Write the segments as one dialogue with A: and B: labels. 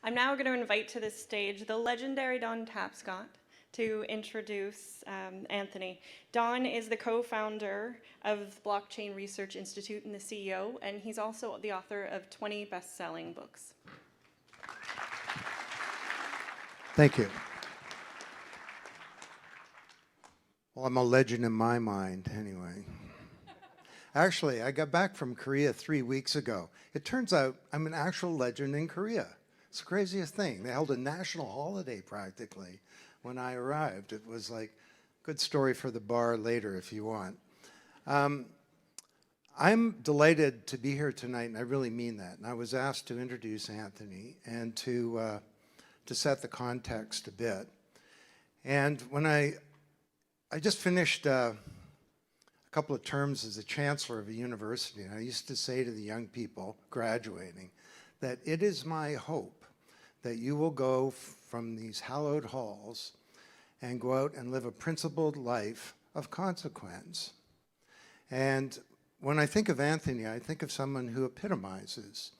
A: I'm now going to invite to this stage the legendary Don Tapscott to introduce Anthony. Don is the co-founder of Blockchain Research Institute and the CEO, and he's also the author of 20 best-selling books.
B: Thank you. Well, I'm a legend in my mind, anyway. Actually, I got back from Korea 3 weeks ago. It turns out I'm an actual legend in Korea. It's the craziest thing. They held a national holiday practically when I arrived. It was like a good story for the bar later if you want. I'm delighted to be here tonight, and I really mean that. And I was asked to introduce Anthony and to set the context a bit. And when I just finished a couple of terms as a chancellor of a university, and I used to say to the young people graduating that it is my hope that you will go from these hallowed halls and go out and live a principled life of consequence. And when I think of Anthony, I think of someone who epitomizes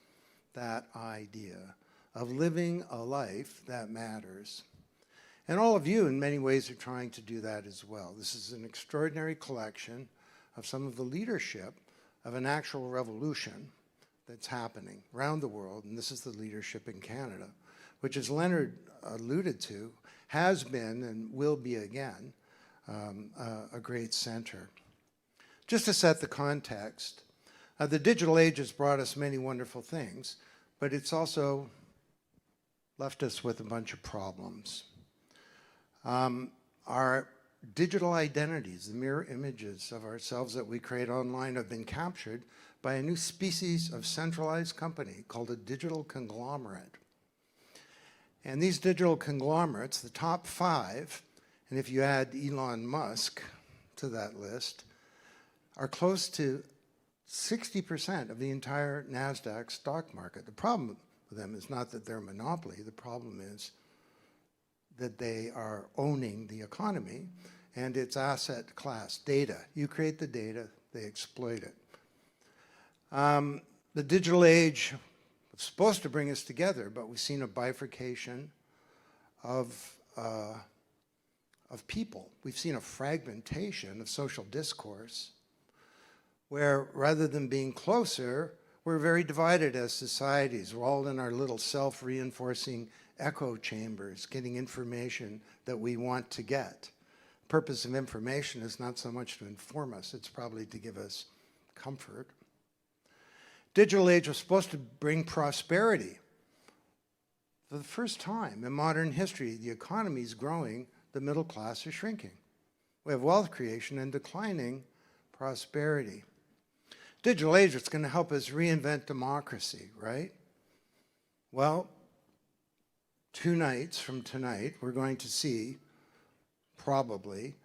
B: that idea of living a life that matters. And all of you, in many ways, are trying to do that as well. This is an extraordinary collection of some of the leadership of an actual revolution that's happening around the world, and this is the leadership in Canada, which, as Leonard alluded to, has been and will be again a great center. Just to set the context, the digital age has brought us many wonderful things, but it's also left us with a bunch of problems. Our digital identities, the mirror images of ourselves that we create online, have been captured by a new species of centralized company called a digital conglomerate. And these digital conglomerates, the top 5, and if you add Elon Musk to that list, are close to 60% of the entire NASDAQ stock market. The problem with them is not that they're a monopoly. The problem is that they are owning the economy and its asset class, data. You create the data, they exploit it. The digital age was supposed to bring us together, but we've seen a bifurcation of people. We've seen a fragmentation of social discourse where, rather than being closer, we're very divided as societies. We're all in our little self-reinforcing echo chambers, getting information that we want to get. The purpose of information is not so much to inform us, it's probably to give us comfort. Digital age was supposed to bring prosperity. For the first time in modern history, the economy is growing, the middle class is shrinking. We have wealth creation and declining prosperity. Digital age is going to help us reinvent democracy, right? Well, 2 nights from tonight, we're going to see, probably,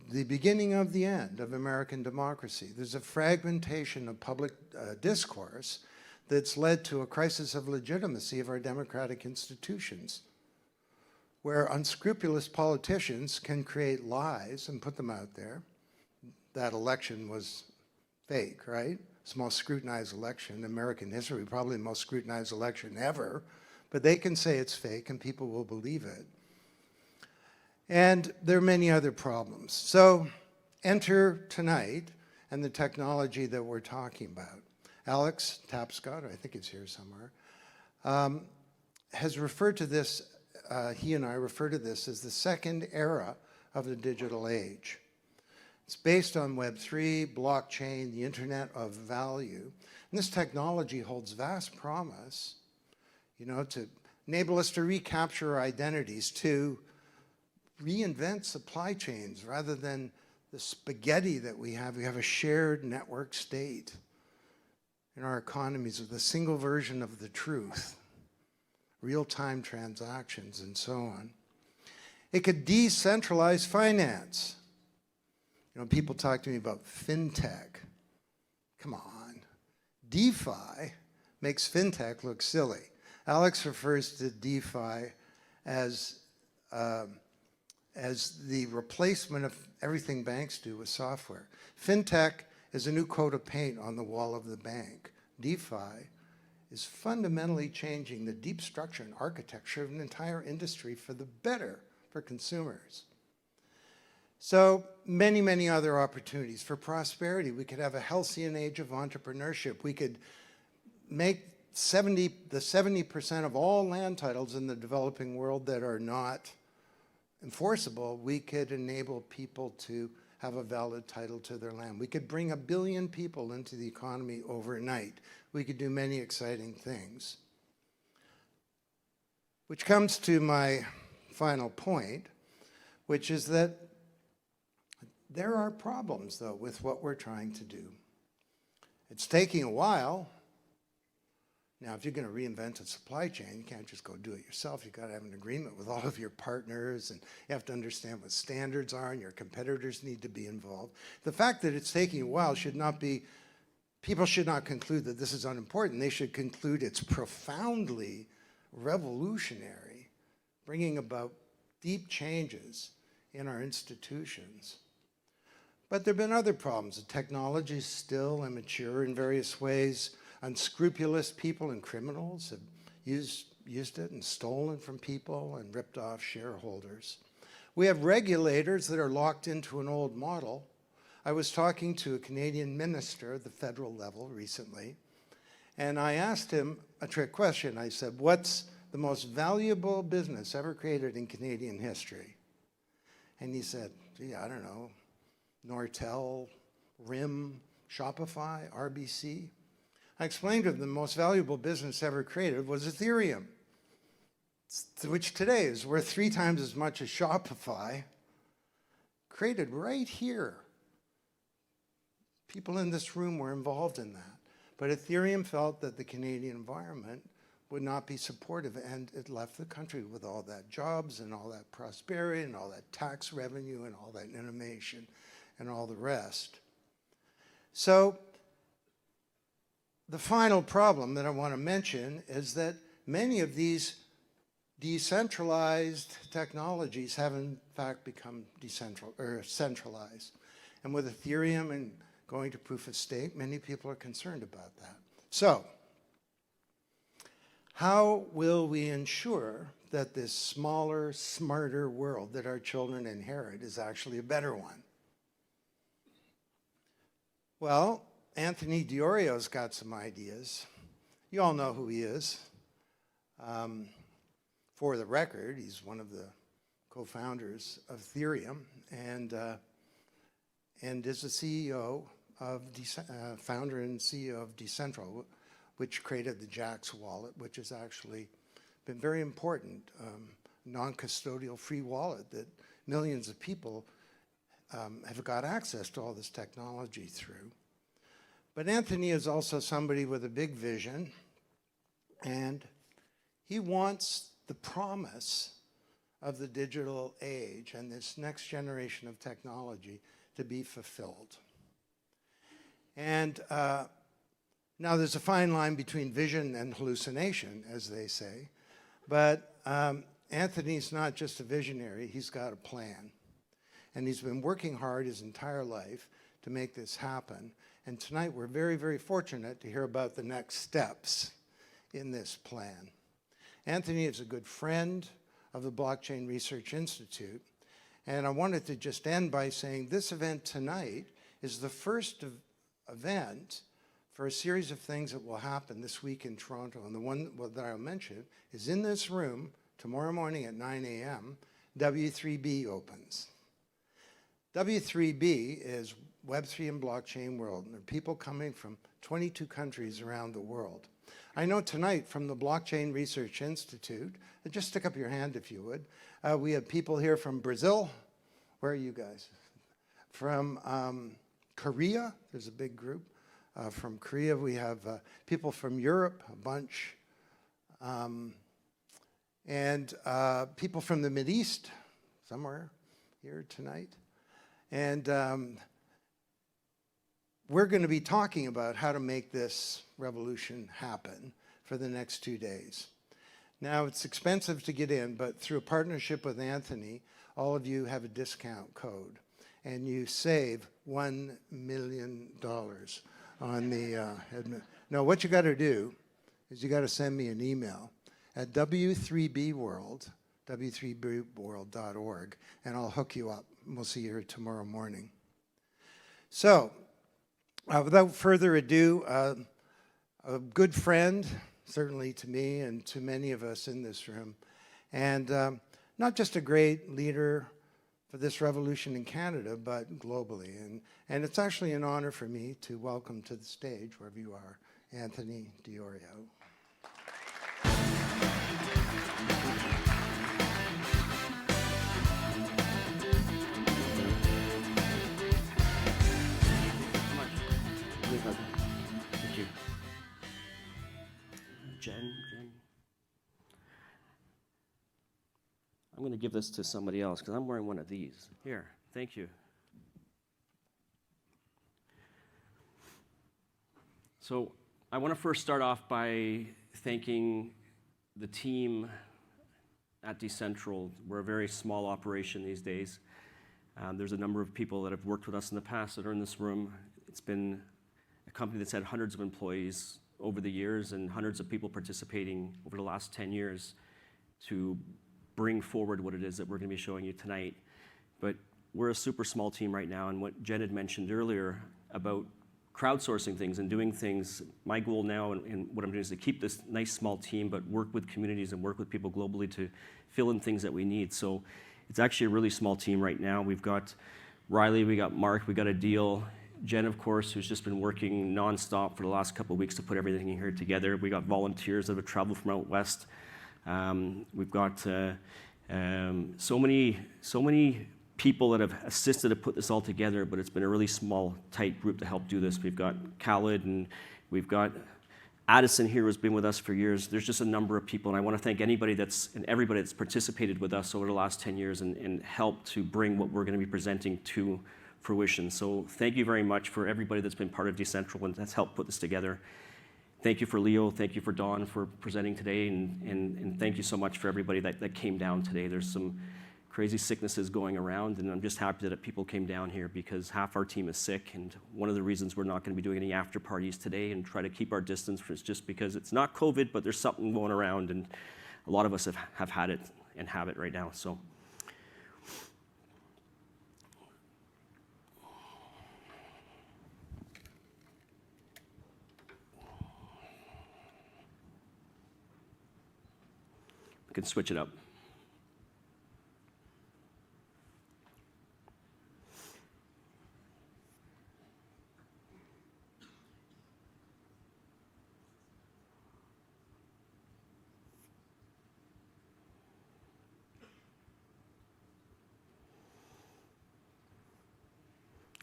B: the beginning of the end of American democracy. There's a fragmentation of public discourse that's led to a crisis of legitimacy of our democratic institutions, where unscrupulous politicians can create lies and put them out there. That election was fake, right? It's the most scrutinized election in American history, probably the most scrutinized election ever, but they can say it's fake and people will believe it. And there are many other problems. So enter tonight and the technology that we're talking about. Alex Tapscott, I think it's here somewhere, has referred to this, he and I refer to this as the second era of the digital age. It's based on Web3, blockchain, the Internet of Value. And this technology holds vast promise, to enable us to recapture our identities, to reinvent supply chains rather than the spaghetti that we have. We have a shared network state in our economies with a single version of the truth, real-time transactions, and so on. It could decentralize finance. People talk to me about fintech. Come on. DeFi makes fintech look silly. Alex refers to DeFi as the replacement of everything banks do with software. Fintech is a new coat of paint on the wall of the bank. DeFi is fundamentally changing the deep structure and architecture of an entire industry for the better for consumers. So many, many other opportunities for prosperity. We could have a halcyon age of entrepreneurship. We could make the 70% of all land titles in the developing world that are not enforceable, we could enable people to have a valid title to their land. We could bring 1 billion people into the economy overnight. We could do many exciting things. Which comes to my final point, which is that there are problems, though, with what we're trying to do. It's taking a while. Now, if you're going to reinvent a supply chain, you can't just go do it yourself. You've got to have an agreement with all of your partners, and you have to understand what standards are, and your competitors need to be involved. The fact that it's taking a while should not be, people should not conclude that this is unimportant. They should conclude it's profoundly revolutionary, bringing about deep changes in our institutions. But there have been other problems. The technology is still immature in various ways. Unscrupulous people and criminals have used it and stolen from people and ripped off shareholders. We have regulators that are locked into an old model. I was talking to a Canadian minister at the federal level recently, and I asked him a trick question. I said, what's the most valuable business ever created in Canadian history? And he said, gee, I don't know, Nortel, RIM, Shopify, RBC. I explained to him the most valuable business ever created was Ethereum, which today is worth 3 times as much as Shopify, created right here. People in this room were involved in that. But Ethereum felt that the Canadian environment would not be supportive, and it left the country with all that jobs and all that prosperity and all that tax revenue and all that innovation and all the rest. So the final problem that I want to mention is that many of these decentralized technologies have in fact become centralized. And with Ethereum and going to proof of stake, many people are concerned about that. So how will we ensure that this smaller, smarter world that our children inherit is actually a better one? Well, Anthony Diorio's got some ideas. You all know who he is. For the record, he's one of the co-founders of Ethereum and is the CEO of founder and CEO of Decentral, which created the Jax wallet, which has actually been very important, non-custodial free wallet that millions of people have got access to all this technology through. But Anthony is also somebody with a big vision, and he wants the promise of the digital age and this next generation of technology to be fulfilled. And now there's a fine line between vision and hallucination, as they say, but Anthony's not just a visionary, he's got a plan. And he's been working hard his entire life to make this happen. And tonight we're very, very fortunate to hear about the next steps in this plan. Anthony is a good friend of the Blockchain Research Institute. And I wanted to just end by saying this event tonight is the first event for a series of things that will happen this week in Toronto. And the one that I'll mention is in this room tomorrow morning at 9 a.m., W3B opens. W3B is Web3 and blockchain world, and there are people coming from 22 countries around the world. I know tonight from the Blockchain Research Institute, just stick up your hand if you would, we have people here from Brazil. Where are you guys? From Korea, there's a big group. From Korea, we have people from Europe, a bunch, and people from the Mideast, somewhere here tonight. And we're going to be talking about how to make this revolution happen for the next 2 days. Now, it's expensive to get in, but through a partnership with Anthony, all of you have a discount code, and you save $1 million on the admin. Now, what you got to do is you got to send me an email at w3bworld, w3bworld.org, and I'll hook you up. We'll see you here tomorrow morning. So, without further ado, a good friend, certainly to me and to many of us in this room, and not just a great leader for this revolution in Canada, but globally. And it's actually an honor for me to welcome to the stage, wherever you are, Anthony Iorio.
C: Thank you. Jen. I'm going to give this to somebody else because I'm wearing one of these. Here, thank you. So I want to first start off by thanking the team at Decentral. We're a very small operation these days. There's a number of people that have worked with us in the past that are in this room. It's been a company that's had hundreds of employees over the years and hundreds of people participating over the last 10 years to bring forward what it is that we're going to be showing you tonight. But we're a super small team right now, and what Jen had mentioned earlier about crowdsourcing things and doing things, my goal now and what I'm doing is to keep this nice small team, but work with communities and work with people globally to fill in things that we need. So it's actually a really small team right now. We've got Riley, we got Mark, we got Adil, Jen, of course, who's just been working nonstop for the last couple of weeks to put everything in here together. We got volunteers that have traveled from out west. We've got so many people that have assisted to put this all together, but it's been a really small, tight group to help do this. We've got Khaled, and we've got Addison here, who's been with us for years. There's just a number of people, and I want to thank everybody that's participated with us over the last 10 years and helped to bring what we're going to be presenting to fruition. So thank you very much for everybody that's been part of Decentral and that's helped put this together. Thank you for Leo, thank you for Dawn for presenting today, and thank you so much for everybody that came down today. There's some crazy sicknesses going around, and I'm just happy that people came down here because half our team is sick, and one of the reasons we're not going to be doing any after parties today and try to keep our distance is just because it's not COVID, but there's something going around, and a lot of us have had it and have it right now. So. Can switch it up.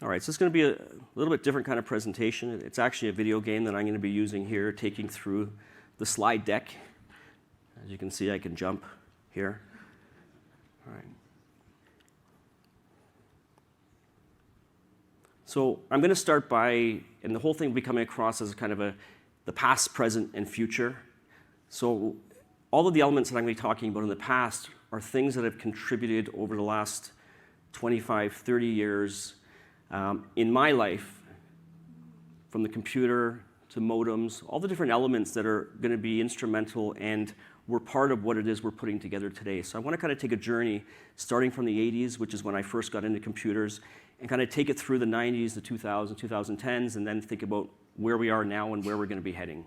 C: All right, so it's going to be a little bit different kind of presentation. It's actually a video game that I'm going to be using here, taking through the slide deck. As you can see, I can jump here. All right. So I'm going to start by, and the whole thing will be coming across as kind of the past, present, and future. So all of the elements that I'm going to be talking about in the past are things that have contributed over the last 25, 30 years in my life, from the computer to modems, all the different elements that are going to be instrumental and were part of what it is we're putting together today. So I want to kind of take a journey starting from the 80s, which is when I first got into computers, and kind of take it through the 90s, the 2000s, 2010s, and then think about where we are now and where we're going to be heading.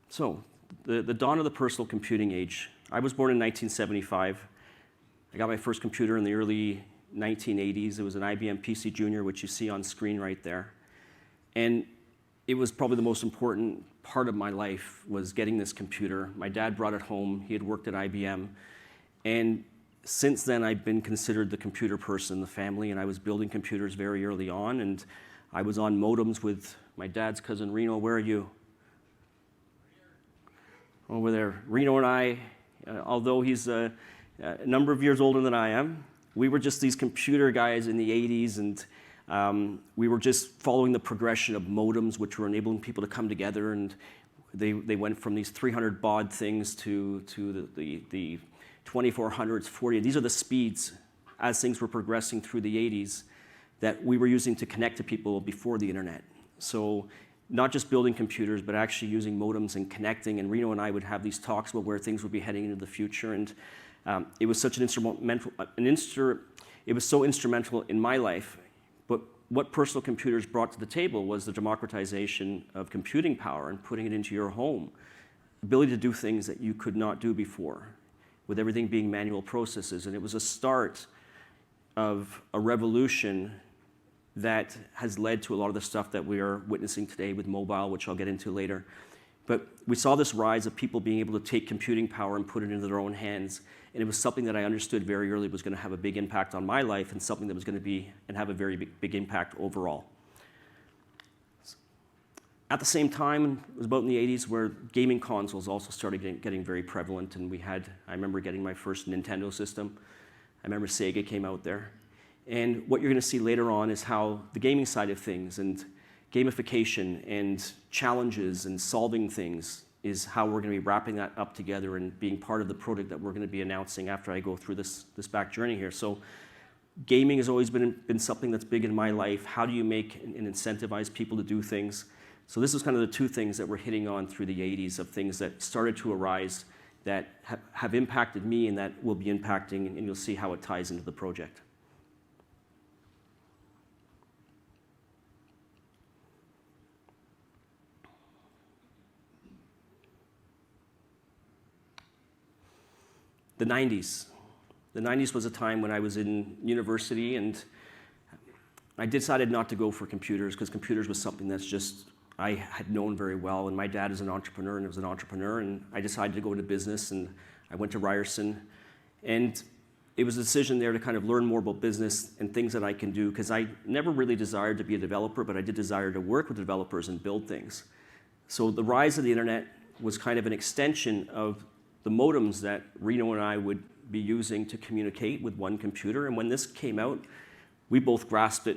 C: So the dawn of the personal computing age. I was born in 1975. I got my first computer in the early 1980s. It was an IBM PC Junior, which you see on screen right there. And it was probably the most important part of my life was getting this computer. My dad brought it home. He had worked at IBM. And since then, I've been considered the computer person in the family, and I was building computers very early on. And I was on modems with my dad's cousin, Reno. Where are you? Over there. Reno and I, although he's a number of years older than I am, we were just these computer guys in the 80s, and we were just following the progression of modems, which were enabling people to come together, and they went from these 300 baud things to the 2400s, 40. These are the speeds as things were progressing through the 80s that we were using to connect to people before the internet. So not just building computers, but actually using modems and connecting. And Reno and I would have these talks about where things would be heading into the future. And it was such it was so instrumental in my life. But what personal computers brought to the table was the democratization of computing power and putting it into your home. Ability to do things that you could not do before, with everything being manual processes. And it was a start of a revolution that has led to a lot of the stuff that we are witnessing today with mobile, which I'll get into later. But we saw this rise of people being able to take computing power and put it into their own hands. And it was something that I understood very early was going to have a big impact on my life, and something that was going to be and have a very big impact overall. At the same time, it was about in the 80s where gaming consoles also started getting very prevalent. And I remember getting my first Nintendo system. I remember Sega came out there. And what you're going to see later on is how the gaming side of things and gamification and challenges and solving things is how we're going to be wrapping that up together and being part of the product that we're going to be announcing after I go through this back journey here. So gaming has always been something that's big in my life. How do you make and incentivize people to do things? So this is kind of the two things that we're hitting on through the 80s of things that started to arise that have impacted me and that will be impacting, and you'll see how it ties into the project. The 90s. The 90s was a time when I was in university, and I decided not to go for computers because computers was something that's just I had known very well. And my dad is an entrepreneur and was an entrepreneur, and I decided to go into business, and I went to Ryerson. And it was a decision there to kind of learn more about business and things that I can do, because I never really desired to be a developer, but I did desire to work with developers and build things. So the rise of the internet was kind of an extension of the modems that Reno and I would be using to communicate with one computer. And when this came out, we both grasped it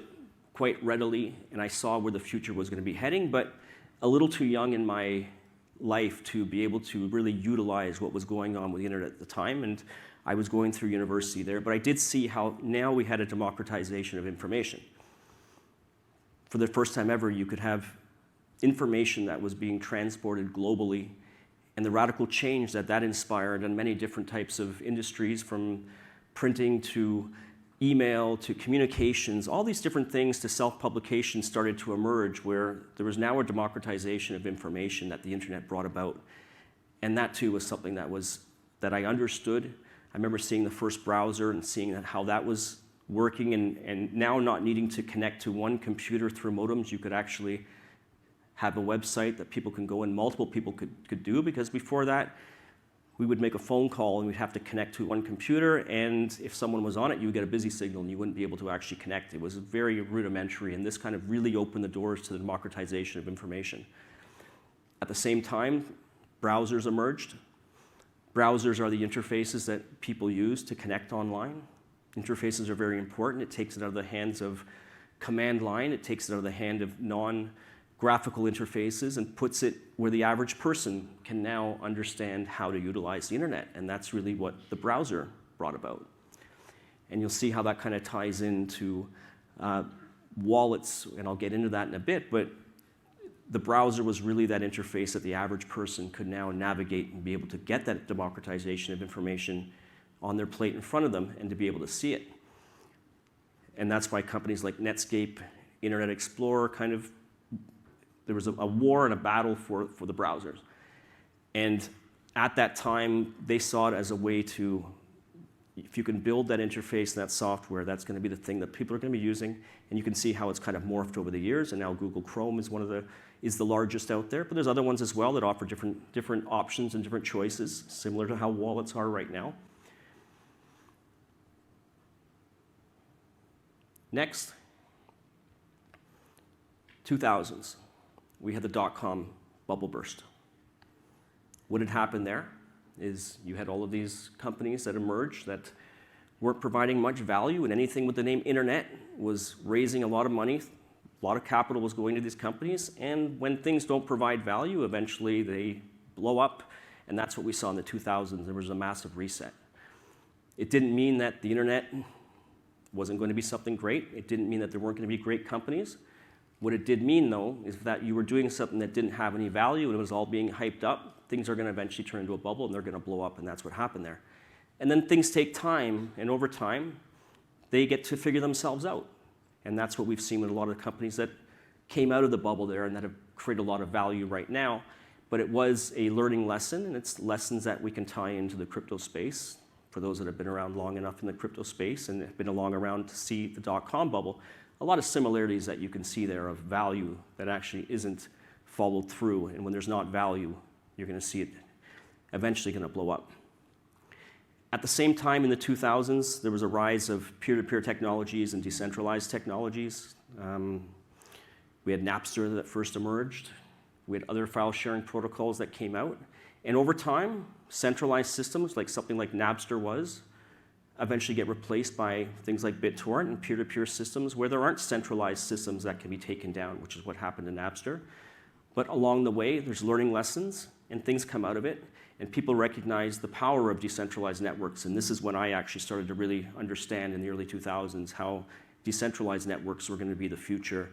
C: quite readily, and I saw where the future was going to be heading, but a little too young in my life to be able to really utilize what was going on with the internet at the time. And I was going through university there, but I did see how now we had a democratization of information. For the first time ever, you could have information that was being transported globally, and the radical change that that inspired in many different types of industries, from printing to email to communications, all these different things to self-publication started to emerge, where there was now a democratization of information that the internet brought about. And that too was something that I understood. I remember seeing the first browser and seeing how that was working, and now not needing to connect to one computer through modems. You could actually have a website that people can go and multiple people could do, because before that, we would make a phone call and we'd have to connect to one computer, and if someone was on it, you would get a busy signal and you wouldn't be able to actually connect. It was very rudimentary, and this kind of really opened the doors to the democratization of information. At the same time, browsers emerged. Browsers are the interfaces that people use to connect online. Interfaces are very important. It takes it out of the hands of command line. It takes it out of the hand of non-graphical interfaces and puts it where the average person can now understand how to utilize the internet. And that's really what the browser brought about. And you'll see how that kind of ties into wallets, and I'll get into that in a bit, but the browser was really that interface that the average person could now navigate and be able to get that democratization of information on their plate in front of them and to be able to see it. And that's why companies like Netscape, Internet Explorer, there was a war and a battle for the browsers. And at that time, they saw it as a way to, if you can build that interface and that software, that's going to be the thing that people are going to be using. And you can see how it's kind of morphed over the years. And now Google Chrome is the largest out there. But there's other ones as well that offer different options and different choices, similar to how wallets are right now. Next, 2000s. We had the dot-com bubble burst. What had happened there is you had all of these companies that emerged that weren't providing much value, and anything with the name internet was raising a lot of money. A lot of capital was going to these companies, and when things don't provide value, eventually they blow up, and that's what we saw in the 2000s. There was a massive reset. It didn't mean that the internet wasn't going to be something great. It didn't mean that there weren't going to be great companies. What it did mean, though, is that you were doing something that didn't have any value and it was all being hyped up. Things are going to eventually turn into a bubble and they're going to blow up, and that's what happened there. And then things take time, and over time, they get to figure themselves out. And that's what we've seen with a lot of companies that came out of the bubble there and that have created a lot of value right now. But it was a learning lesson, and it's lessons that we can tie into the crypto space. For those that have been around long enough in the crypto space and have been along around to see the dot-com bubble, a lot of similarities that you can see there of value that actually isn't followed through. And when there's not value, you're going to see it eventually going to blow up. At the same time, in the 2000s, there was a rise of peer-to-peer technologies and decentralized technologies. We had Napster that first emerged. We had other file-sharing protocols that came out. And over time, centralized systems, like something like Napster was, eventually get replaced by things like BitTorrent and peer-to-peer systems where there aren't centralized systems that can be taken down, which is what happened in Napster. But along the way, there's learning lessons, and things come out of it, and people recognize the power of decentralized networks. And this is when I actually started to really understand in the early 2000s how decentralized networks were going to be the future.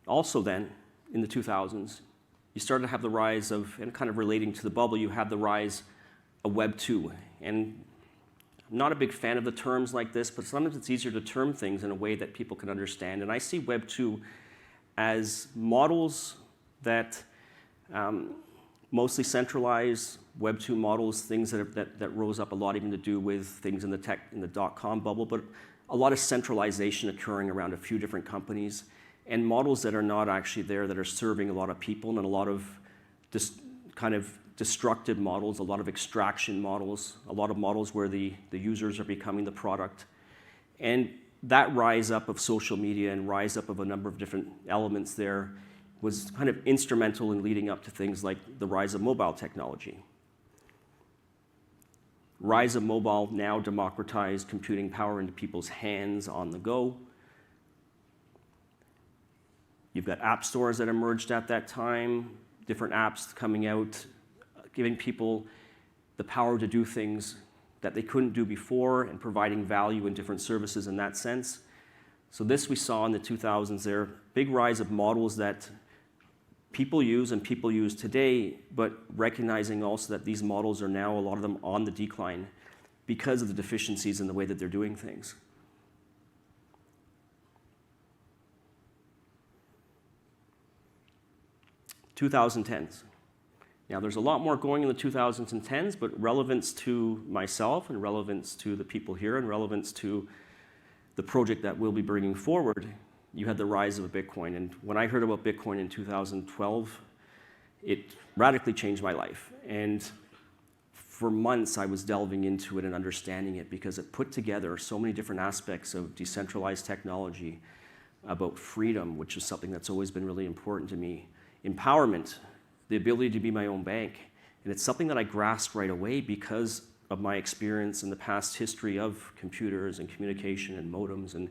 C: Also then, in the 2000s, you started to have the rise of, and kind of relating to the bubble, you had the rise of Web 2. And I'm not a big fan of the terms like this, but sometimes it's easier to term things in a way that people can understand. And I see Web 2 as models that mostly centralized Web 2 models, things that rose up a lot even to do with things in the dot-com bubble, but a lot of centralization occurring around a few different companies, and models that are not actually there, that are serving a lot of people, and a lot of kind of destructive models, a lot of extraction models, a lot of models where the users are becoming the product. And that rise up of social media and rise up of a number of different elements there was kind of instrumental in leading up to things like the rise of mobile technology. Rise of mobile now democratized computing power into people's hands on the go. You've got app stores that emerged at that time, different apps coming out, giving people the power to do things that they couldn't do before and providing value in different services in that sense. So this we saw in the 2000s there, big rise of models that people use and people use today, but recognizing also that these models are now, a lot of them, on the decline because of the deficiencies in the way that they're doing things. 2010s. Now, there's a lot more going in the 2010s, but relevance to myself and relevance to the people here and relevance to the project that we'll be bringing forward, you had the rise of Bitcoin. And when I heard about Bitcoin in 2012, it radically changed my life. And for months, I was delving into it and understanding it because it put together so many different aspects of decentralized technology, about freedom, which is something that's always been really important to me, empowerment, the ability to be my own bank. And it's something that I grasped right away because of my experience in the past history of computers and communication and modems, and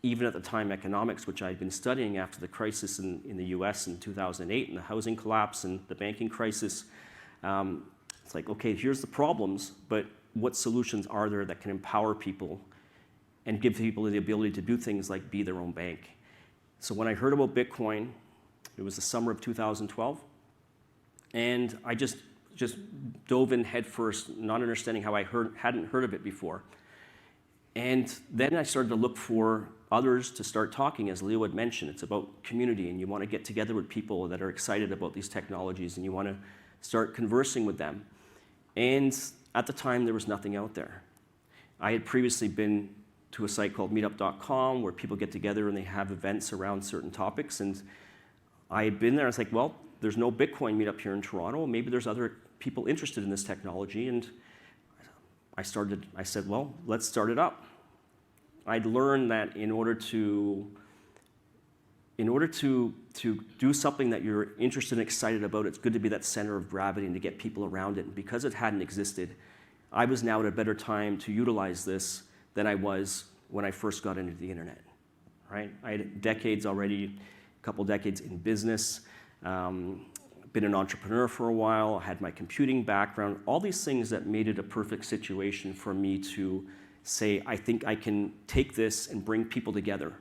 C: even at the time economics, which I'd been studying after the crisis in the US in 2008 and the housing collapse and the banking crisis. It's like, okay, here's the problems, but what solutions are there that can empower people and give people the ability to do things like be their own bank? So when I heard about Bitcoin, it was the summer of 2012, and I just dove in headfirst, not understanding how I hadn't heard of it before. And then I started to look for others to start talking. As Leo had mentioned, it's about community, and you want to get together with people that are excited about these technologies, and you want to start conversing with them. And at the time, there was nothing out there. I had previously been to a site called meetup.com where people get together and they have events around certain topics, and I had been there. I was like, well, there's no Bitcoin meetup here in Toronto. Maybe there's other people interested in this technology. And I said, well, let's start it up. I'd learned that in order to do something that you're interested and excited about, it's good to be that center of gravity and to get people around it. And because it hadn't existed, I was now at a better time to utilize this than I was when I first got into the internet, right? I had decades already, a couple decades in business. been an entrepreneur for a while, had my computing background, all these things that made it a perfect situation for me to say, I think I can take this and bring people together.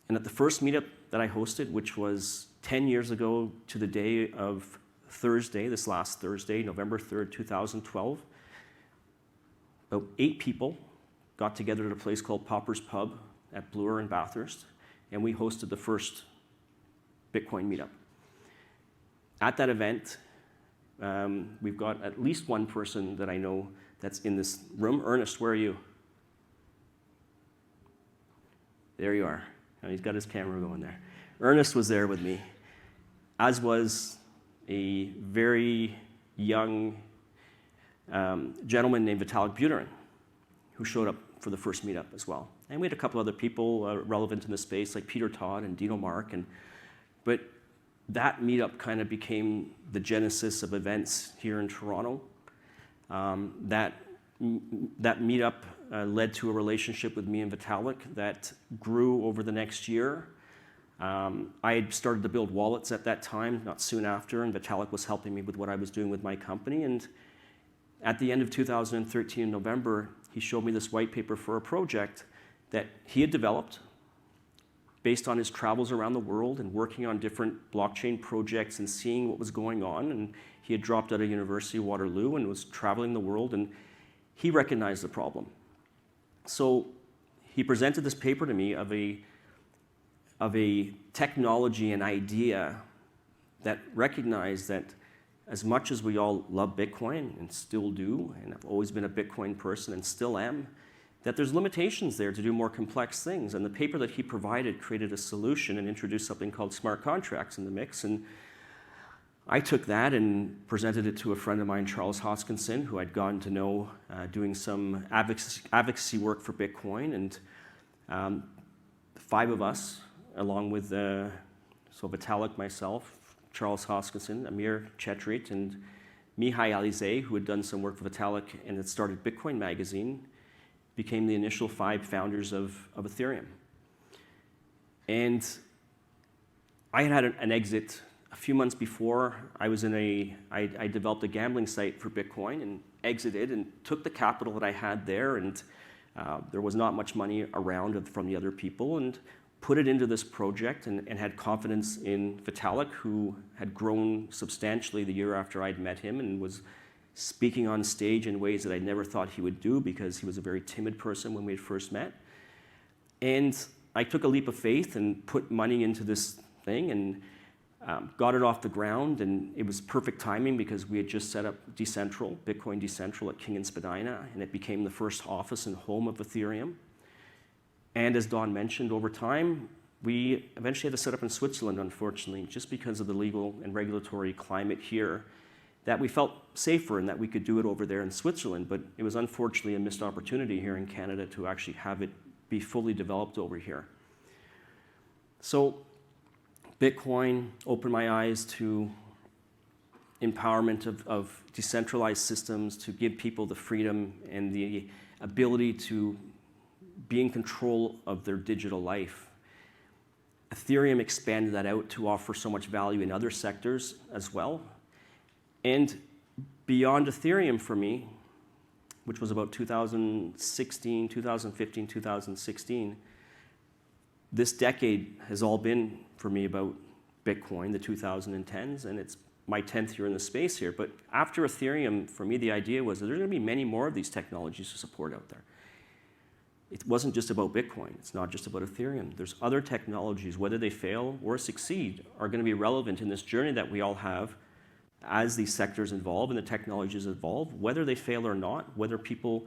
C: And at the first meetup that I hosted, which was 10 years ago to the day of Thursday, this last Thursday, November 3rd, 2012, about 8 people got together at a place called Popper's Pub at Bloor in Bathurst, and we hosted the first Bitcoin meetup. At that event, we've got at least one person that I know that's in this room. Ernest, where are you? There you are. Oh, he's got his camera going there. Ernest was there with me, as was a very young gentleman named Vitalik Buterin, who showed up for the first meetup as well. And we had a couple other people relevant in the space, like Peter Todd and Dino Mark. But that meetup kind of became the genesis of events here in Toronto. That meetup led to a relationship with me and Vitalik that grew over the next year. I had started to build wallets at that time, not soon after, and Vitalik was helping me with what I was doing with my company. And at the end of 2013, in November, he showed me this white paper for a project that he had developed based on his travels around the world and working on different blockchain projects and seeing what was going on. And he had dropped out of University of Waterloo and was traveling the world, and he recognized the problem. So he presented this paper to me of a technology and idea that recognized that as much as we all love Bitcoin and still do, and I've always been a Bitcoin person and still am, that there's limitations there to do more complex things. And the paper that he provided created a solution and introduced something called smart contracts in the mix. And I took that and presented it to a friend of mine, Charles Hoskinson, who I'd gotten to know doing some advocacy work for Bitcoin. And 5 of us, along with so Vitalik, myself, Charles Hoskinson, Amir Chetrit, and Mihai Alizé, who had done some work for Vitalik and had started Bitcoin Magazine, became the initial 5 founders of Ethereum. And I had an exit a few months before. I developed a gambling site for Bitcoin and exited and took the capital that I had there, and there was not much money around from the other people, and put it into this project and had confidence in Vitalik, who had grown substantially the year after I'd met him and was speaking on stage in ways that I never thought he would do because he was a very timid person when we had first met. And I took a leap of faith and put money into this thing and got it off the ground, and it was perfect timing because we had just set up Decentral, Bitcoin Decentral at King and Spadina, and it became the first office and home of Ethereum. And as Don mentioned, over time, we eventually had to set up in Switzerland, unfortunately, just because of the legal and regulatory climate here, that we felt safer and that we could do it over there in Switzerland. But it was unfortunately a missed opportunity here in Canada to actually have it be fully developed over here. So Bitcoin opened my eyes to empowerment of decentralized systems, to give people the freedom and the ability to be in control of their digital life. Ethereum expanded that out to offer so much value in other sectors as well. And beyond Ethereum for me, which was about 2016, 2015, 2016, this decade has all been for me about Bitcoin, the 2010s, and it's my 10th year in the space here. But after Ethereum, for me, the idea was that there's going to be many more of these technologies to support out there. It wasn't just about Bitcoin. It's not just about Ethereum. There's other technologies, whether they fail or succeed, are going to be relevant in this journey that we all have as these sectors evolve and the technologies evolve, whether they fail or not, whether people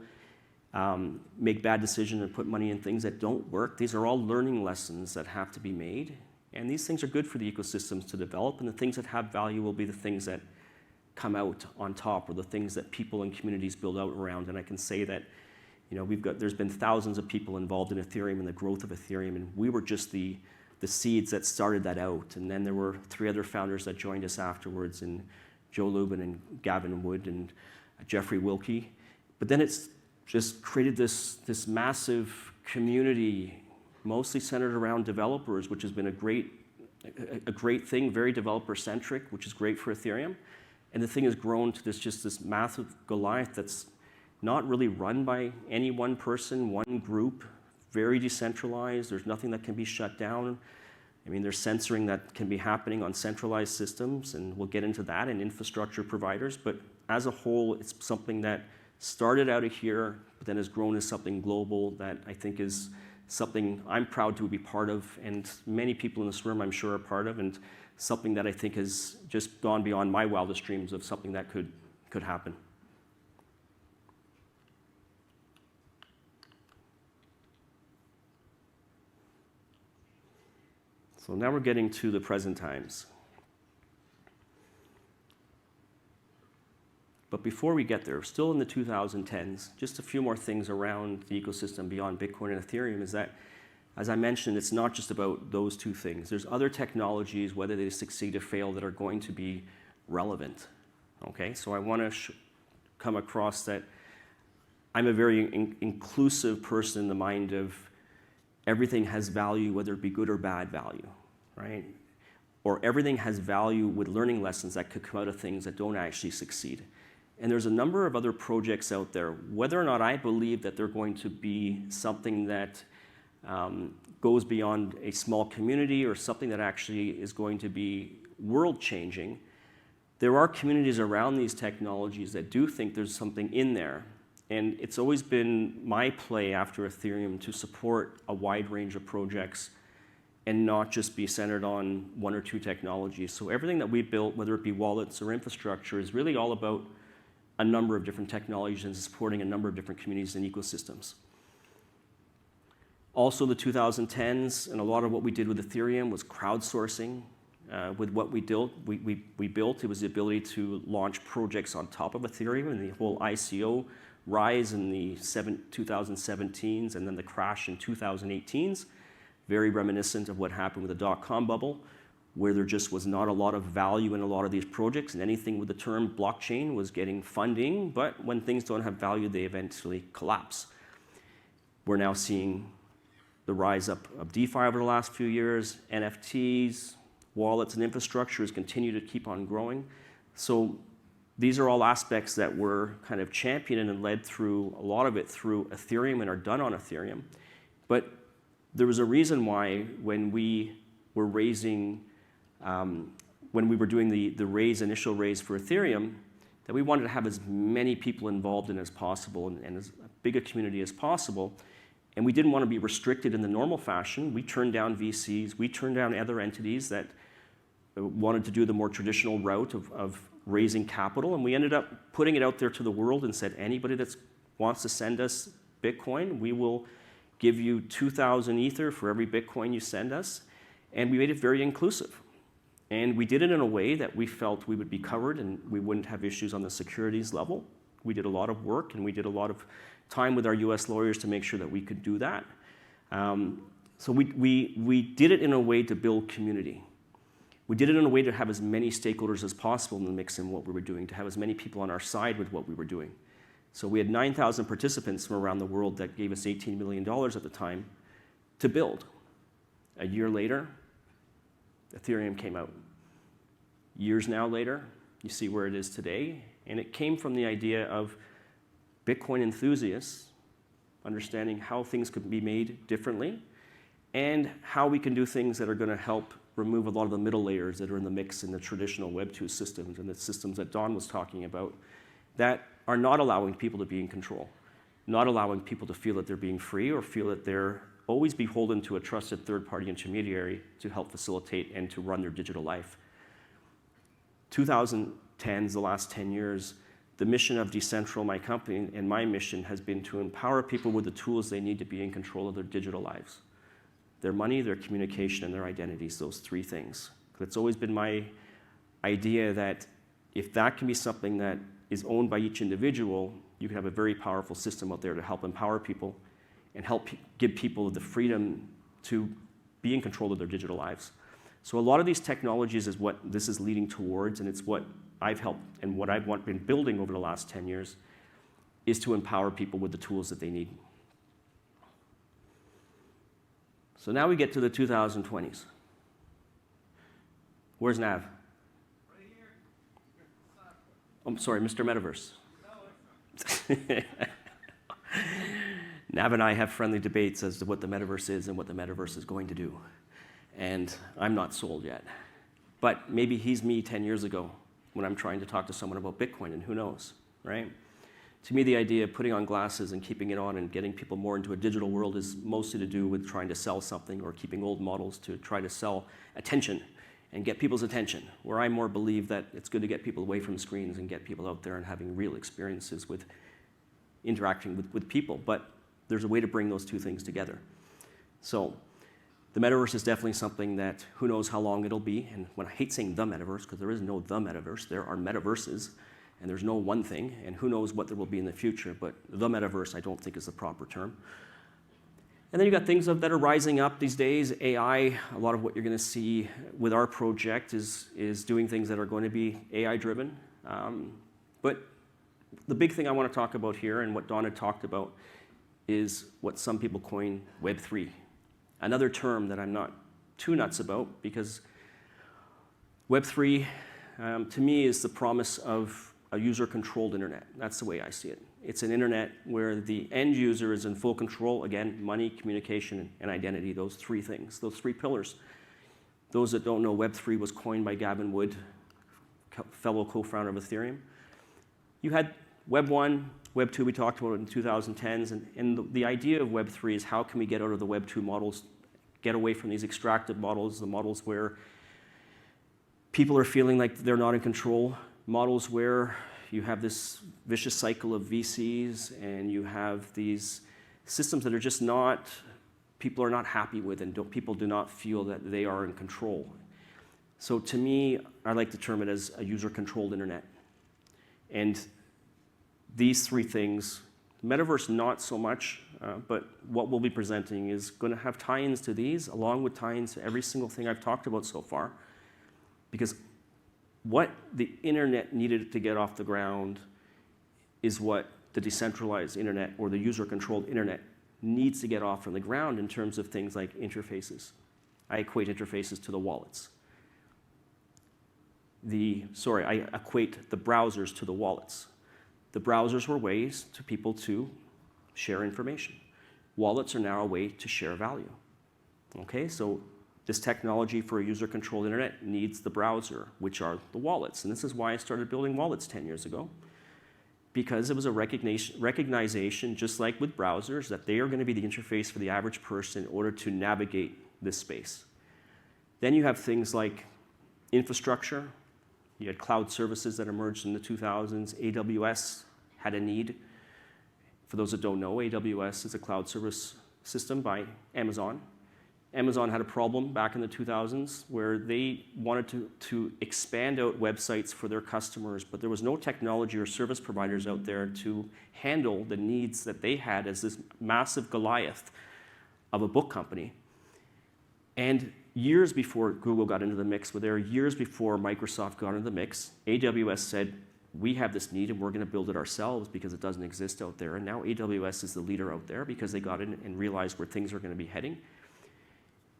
C: make bad decisions and put money in things that don't work. These are all learning lessons that have to be made. And these things are good for the ecosystems to develop, and the things that have value will be the things that come out on top, or the things that people and communities build out around. And I can say that there's been thousands of people involved in Ethereum and the growth of Ethereum, and we were just the seeds that started that out. And then there were 3 other founders that joined us afterwards, and Joe Lubin and Gavin Wood and Jeffrey Wilkie. But then it's just created this massive community, mostly centered around developers, which has been a great a great thing, very developer-centric, which is great for Ethereum. And the thing has grown to this massive Goliath that's not really run by any one person, one group, very decentralized. There's nothing that can be shut down. I mean, there's censoring that can be happening on centralized systems, and we'll get into that, and infrastructure providers. But as a whole, it's something that started out of here, but then has grown as something global that I think is something I'm proud to be part of, and many people in this room I'm sure are part of, and something that I think has just gone beyond my wildest dreams of something that could happen. So now we're getting to the present times. But before we get there, still in the 2010s, just a few more things around the ecosystem beyond Bitcoin and Ethereum is that, as I mentioned, it's not just about those two things. There's other technologies, whether they succeed or fail, that are going to be relevant. Okay, so I want to come across that I'm a very inclusive person in the mind of everything has value, whether it be good or bad value, right? Or everything has value with learning lessons that could come out of things that don't actually succeed. And there's a number of other projects out there, whether or not I believe that they're going to be something that goes beyond a small community or something that actually is going to be world-changing. There are communities around these technologies that do think there's something in there. And it's always been my play after Ethereum to support a wide range of projects and not just be centered on one or two technologies. So everything that we built, whether it be wallets or infrastructure, is really all about a number of different technologies and supporting a number of different communities and ecosystems. Also, the 2010s, and a lot of what we did with Ethereum was crowdsourcing. With what we built, it was the ability to launch projects on top of Ethereum, and the whole ICO rise in the 2017s and then the crash in 2018s, very reminiscent of what happened with the dot-com bubble, where there just was not a lot of value in a lot of these projects, and anything with the term blockchain was getting funding, but when things don't have value, they eventually collapse. We're now seeing the rise up of DeFi over the last few years, NFTs, wallets, and infrastructure has continued to keep on growing. So these are all aspects that were kind of championed and led through, a lot of it through Ethereum and are done on Ethereum. But there was a reason why when we were raising, when we were doing the initial raise for Ethereum, that we wanted to have as many people involved in as possible and as big a community as possible. And we didn't want to be restricted in the normal fashion. We turned down VCs, we turned down other entities that wanted to do the more traditional route of raising capital, and we ended up putting it out there to the world and said, anybody that wants to send us Bitcoin, we will give you 2,000 Ether for every Bitcoin you send us. And we made it very inclusive. And we did it in a way that we felt we would be covered and we wouldn't have issues on the securities level. We did a lot of work and we did a lot of time with our US lawyers to make sure that we could do that. So we did it in a way to build community. We did it in a way to have as many stakeholders as possible in the mix in what we were doing, to have as many people on our side with what we were doing. So we had 9,000 participants from around the world that gave us $18 million at the time to build. A year later, Ethereum came out. Years now later, you see where it is today, and it came from the idea of Bitcoin enthusiasts understanding how things could be made differently and how we can do things that are going to help remove a lot of the middle layers that are in the mix in the traditional Web 2 systems and the systems that Don was talking about that are not allowing people to be in control, not allowing people to feel that they're being free or feel that they're always beholden to a trusted third-party intermediary to help facilitate and to run their digital life. 2010s, the last 10 years, the mission of Decentral, my company, and my mission has been to empower people with the tools they need to be in control of their digital lives. Their money, their communication, and their identities, those three things. It's always been my idea that if that can be something that is owned by each individual, you can have a very powerful system out there to help empower people and help give people the freedom to be in control of their digital lives. So a lot of these technologies is what this is leading towards, and it's what I've helped and what I've been building over the last 10 years is to empower people with the tools that they need. So now we get to the 2020s. Where's Nav? I'm sorry, Mr. Metaverse. Nav and I have friendly debates as to what the metaverse is and what the metaverse is going to do. And I'm not sold yet. But maybe he's me 10 years ago when I'm trying to talk to someone about Bitcoin, and who knows, right? To me, the idea of putting on glasses and keeping it on and getting people more into a digital world is mostly to do with trying to sell something, or keeping old models to try to sell attention and get people's attention, where I more believe that it's good to get people away from screens and get people out there and having real experiences with interacting with people. But there's a way to bring those two things together. So the metaverse is definitely something that who knows how long it'll be. And when I hate saying the metaverse, because there is no the metaverse, there are metaverses, and there's no one thing, and who knows what there will be in the future. But the metaverse, I don't think, is the proper term. And then you've got things that are rising up these days. AI, a lot of what you're going to see with our project is doing things that are going to be AI-driven. But the big thing I want to talk about here, and what Don had talked about, is what some people coin Web3. Another term that I'm not too nuts about, because Web3, to me, is the promise of a user-controlled internet. That's the way I see it. It's an internet where the end user is in full control. Again, money, communication, and identity, those three things, those three pillars. Those that don't know, Web3 was coined by Gavin Wood, fellow co-founder of Ethereum. You had Web 1, Web 2, we talked about it in 2010s, and the idea of Web 3 is how can we get out of the Web 2 models, get away from these extractive models, the models where people are feeling like they're not in control, models where you have this vicious cycle of VCs, and you have these systems that are just not, people are not happy with, and people do not feel that they are in control. So to me, I like to term it as a user-controlled internet. And these three things, metaverse not so much, but what we'll be presenting is going to have tie-ins to these, along with tie-ins to every single thing I've talked about so far. Because what the internet needed to get off the ground is what the decentralized internet, or the user-controlled internet, needs to get off from the ground in terms of things like interfaces. I equate interfaces to the wallets. I equate the browsers to the wallets. The browsers were ways to people to share information. Wallets are now a way to share value. Okay, so this technology for a user-controlled internet needs the browser, which are the wallets. And this is why I started building wallets 10 years ago, because it was a recognition, just like with browsers, that they are going to be the interface for the average person in order to navigate this space. Then you have things like infrastructure. You had cloud services that emerged in the 2000s. AWS had a need. For those that don't know, AWS is a cloud service system by Amazon. Amazon had a problem back in the 2000s where they wanted to expand out websites for their customers, but there was no technology or service providers out there to handle the needs that they had as this massive Goliath of a book company. And years before Google got into the mix, years before Microsoft got into the mix, AWS said, we have this need and we're going to build it ourselves because it doesn't exist out there. And now AWS is the leader out there because they got in and realized where things are going to be heading.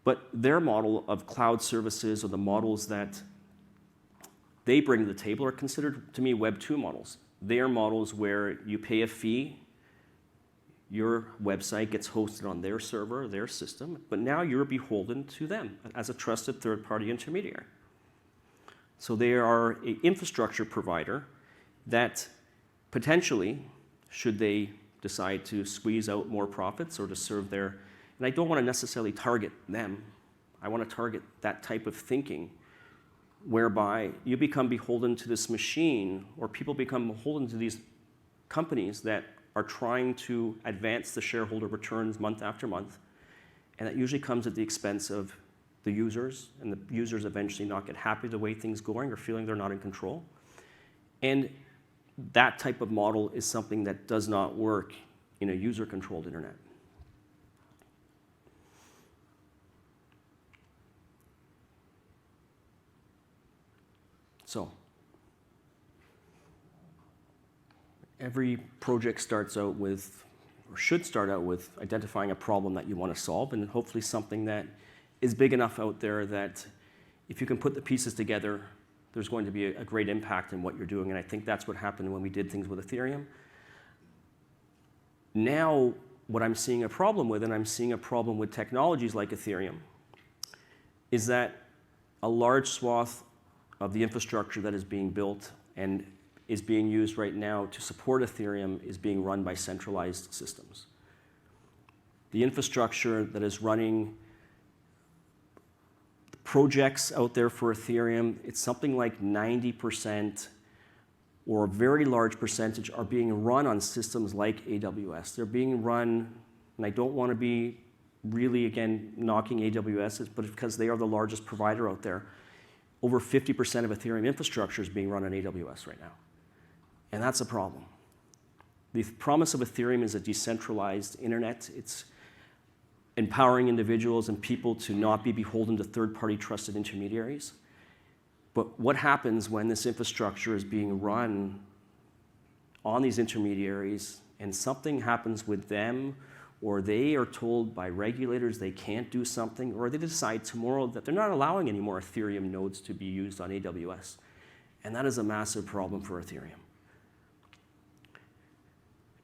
C: But their model of cloud services, or the models that they bring to the table, are considered, to me, Web 2 models. They are models where you pay a fee, your website gets hosted on their server, their system, but now you're beholden to them as a trusted third-party intermediary. So they are an infrastructure provider that potentially, should they decide to squeeze out more profits or to serve their, and I don't want to necessarily target them, I want to target that type of thinking whereby you become beholden to this machine, or people become beholden to these companies that are trying to advance the shareholder returns month after month, and that usually comes at the expense of the users, and the users eventually not get happy the way things are going or feeling they're not in control. And that type of model is something that does not work in a user-controlled internet. So, every project starts out with, or should start out with, identifying a problem that you want to solve, and hopefully something that is big enough out there that if you can put the pieces together, there's going to be a great impact in what you're doing. And I think that's what happened when we did things with Ethereum. Now, what I'm seeing a problem with, and I'm seeing a problem with technologies like Ethereum, is that a large swath of the infrastructure that is being built and is being used right now to support Ethereum is being run by centralized systems. The infrastructure that is running projects out there for Ethereum, it's something like 90% or a very large percentage are being run on systems like AWS. They're being run, and I don't want to be really, again, knocking AWS, but because they are the largest provider out there. Over 50% of Ethereum infrastructure is being run on AWS right now. And that's a problem. The promise of Ethereum is a decentralized internet. It's empowering individuals and people to not be beholden to third-party trusted intermediaries. But what happens when this infrastructure is being run on these intermediaries and something happens with them, or they are told by regulators they can't do something, or they decide tomorrow that they're not allowing any more Ethereum nodes to be used on AWS? And that is a massive problem for Ethereum.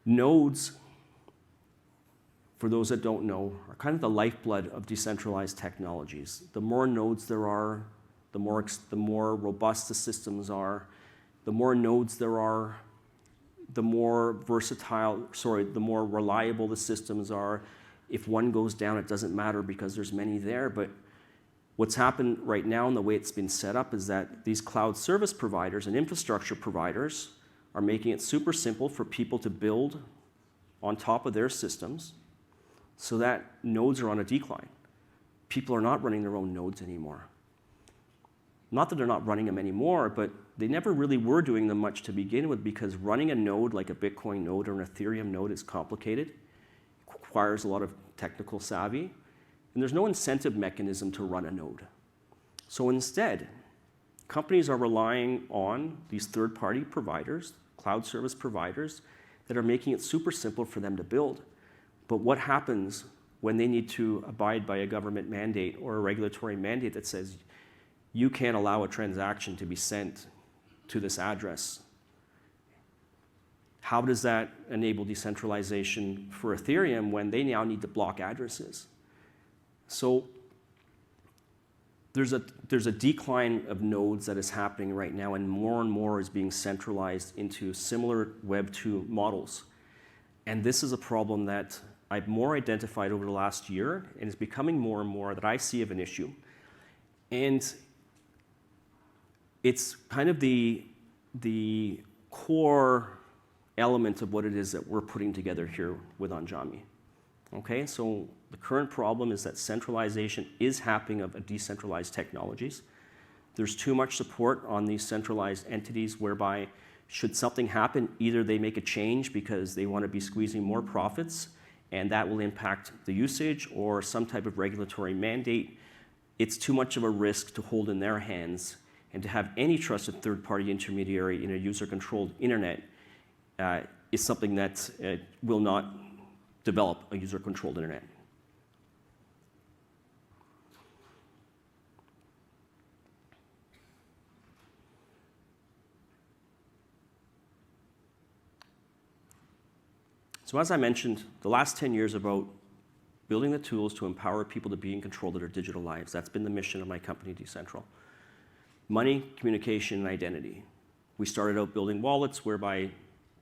C: Nodes, for those that don't know, are kind of the lifeblood of decentralized technologies. The more nodes there are, the more robust the systems are. The more nodes there are, the more the more reliable the systems are. If one goes down, it doesn't matter because there's many there. But what's happened right now and the way it's been set up is that these cloud service providers and infrastructure providers are making it super simple for people to build on top of their systems so that nodes are on a decline. People are not running their own nodes anymore. Not that they're not running them anymore, but they never really were doing them much to begin with because running a node like a Bitcoin node or an Ethereum node is complicated. It requires a lot of technical savvy, and there's no incentive mechanism to run a node. So instead, companies are relying on these third-party providers, cloud service providers, that are making it super simple for them to build. But what happens when they need to abide by a government mandate or a regulatory mandate that says you can't allow a transaction to be sent to this address? How does that enable decentralization for Ethereum when they now need to block addresses? So there's a decline of nodes that is happening right now, and more is being centralized into similar Web 2 models. And this is a problem that I've more identified over the last year, and is becoming more and more that I see of an issue. And it's kind of the core element of what it is that we're putting together here with Andiami. Okay, so the current problem is that centralization is happening of decentralized technologies. There's too much support on these centralized entities whereby should something happen, either they make a change because they want to be squeezing more profits and that will impact the usage, or some type of regulatory mandate. It's too much of a risk to hold in their hands, and to have any trusted third-party intermediary in a user-controlled internet is something that will not develop a user-controlled internet. So as I mentioned, the last 10 years about building the tools to empower people to be in control of their digital lives. That's been the mission of my company, Decentral. Money, communication, and identity. We started out building wallets whereby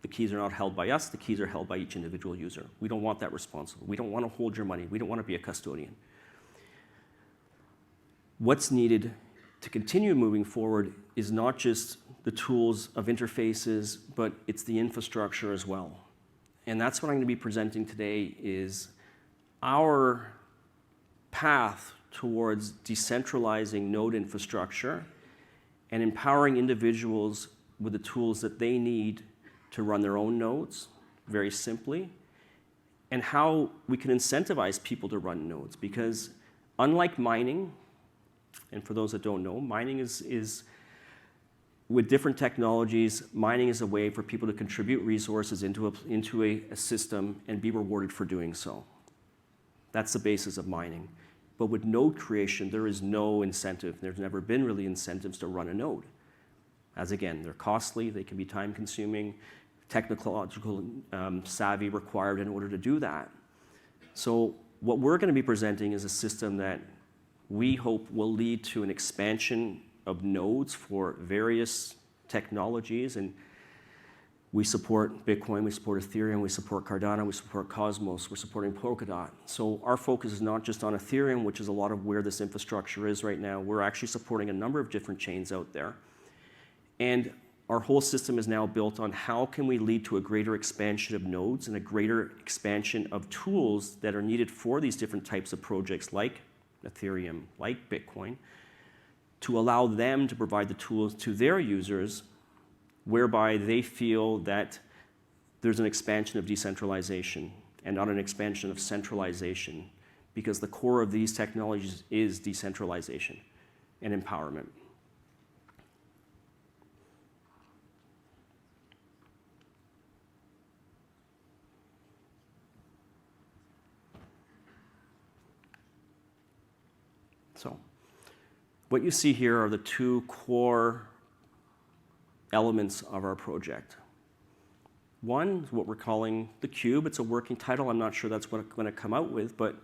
C: the keys are not held by us, the keys are held by each individual user. We don't want that responsible. We don't want to hold your money. We don't want to be a custodian. What's needed to continue moving forward is not just the tools of interfaces, but it's the infrastructure as well. And that's what I'm going to be presenting today is our path towards decentralizing node infrastructure and empowering individuals with the tools that they need to run their own nodes, very simply, and how we can incentivize people to run nodes. Because unlike mining, and for those that don't know, mining is with different technologies, mining is a way for people to contribute resources into a system and be rewarded for doing so. That's the basis of mining. But with node creation, there is no incentive. There's never been really incentives to run a node. As again, they're costly, they can be time consuming, technological savvy required in order to do that. So what we're going to be presenting is a system that we hope will lead to an expansion of nodes for various technologies. And we support Bitcoin, we support Ethereum, we support Cardano, we support Cosmos, we're supporting Polkadot. So our focus is not just on Ethereum, which is a lot of where this infrastructure is right now. We're actually supporting a number of different chains out there. And our whole system is now built on how can we lead to a greater expansion of nodes and a greater expansion of tools that are needed for these different types of projects like Ethereum, like Bitcoin, to allow them to provide the tools to their users whereby they feel that there's an expansion of decentralization and not an expansion of centralization, because the core of these technologies is decentralization and empowerment. So what you see here are the two core elements of our project. One is what we're calling the Cube. It's a working title. I'm not sure that's what it's going to come out with, but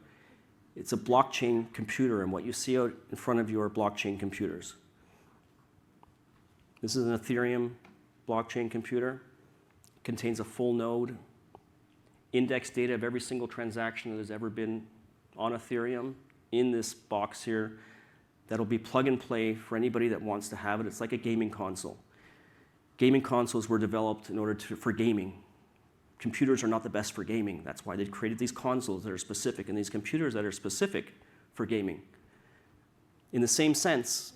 C: it's a blockchain computer, and what you see out in front of you are blockchain computers. This is an Ethereum blockchain computer. It contains a full node, index data of every single transaction that has ever been on Ethereum in this box here. That'll be plug and play for anybody that wants to have it. It's like a gaming console. Gaming consoles were developed in order for gaming. Computers are not the best for gaming. That's why they created these consoles that are specific and these computers that are specific for gaming. In the same sense,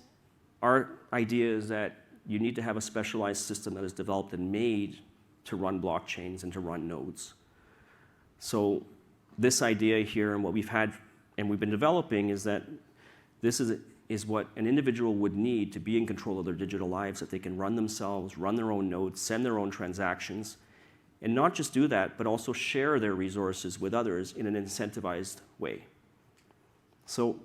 C: our idea is that you need to have a specialized system that is developed and made to run blockchains and to run nodes. So this idea here and what we've had and we've been developing is that this is what an individual would need to be in control of their digital lives, that they can run themselves, run their own nodes, send their own transactions, and not just do that, but also share their resources with others in an incentivized way. So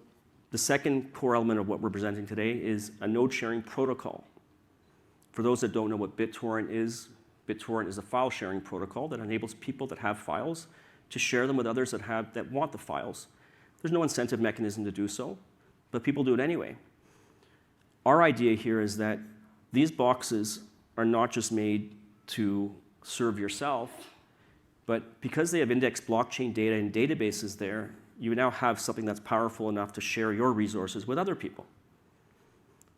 C: the second core element of what we're presenting today is a node sharing protocol. For those that don't know what BitTorrent is a file sharing protocol that enables people that have files to share them with others that want the files. There's no incentive mechanism to do so, but people do it anyway. Our idea here is that these boxes are not just made to serve yourself, but because they have indexed blockchain data and databases there, you now have something that's powerful enough to share your resources with other people.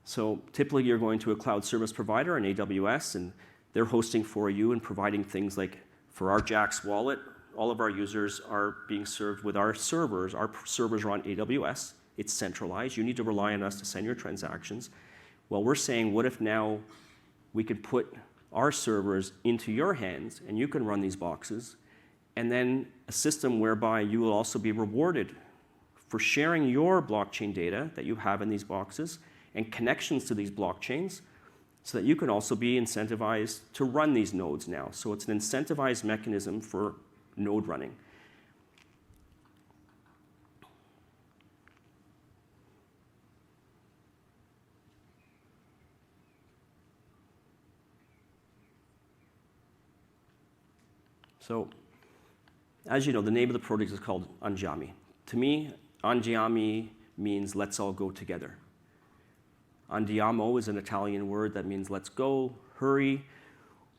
C: So typically you're going to a cloud service provider, an AWS, and they're hosting for you and providing things like, for our Jax wallet, all of our users are being served with our servers. Our servers are on AWS. It's centralized. You need to rely on us to send your transactions. Well, we're saying, what if now we could put our servers into your hands and you can run these boxes, and then a system whereby you will also be rewarded for sharing your blockchain data that you have in these boxes and connections to these blockchains, so that you can also be incentivized to run these nodes now. So it's an incentivized mechanism for node running. So, as you know, the name of the project is called Andiami. To me, Andiami means let's all go together. Andiamo is an Italian word that means let's go, hurry.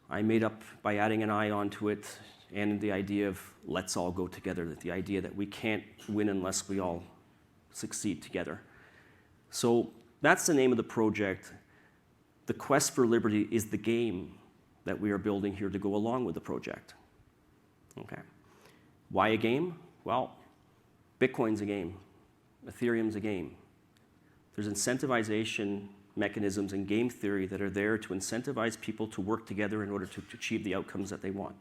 C: I made up by adding an I onto it, and the idea of let's all go together, the idea that we can't win unless we all succeed together. So that's the name of the project. The quest for liberty is the game that we are building here to go along with the project. Okay. Why a game? Well, Bitcoin's a game. Ethereum's a game. There's incentivization mechanisms in game theory that are there to incentivize people to work together in order to achieve the outcomes that they want.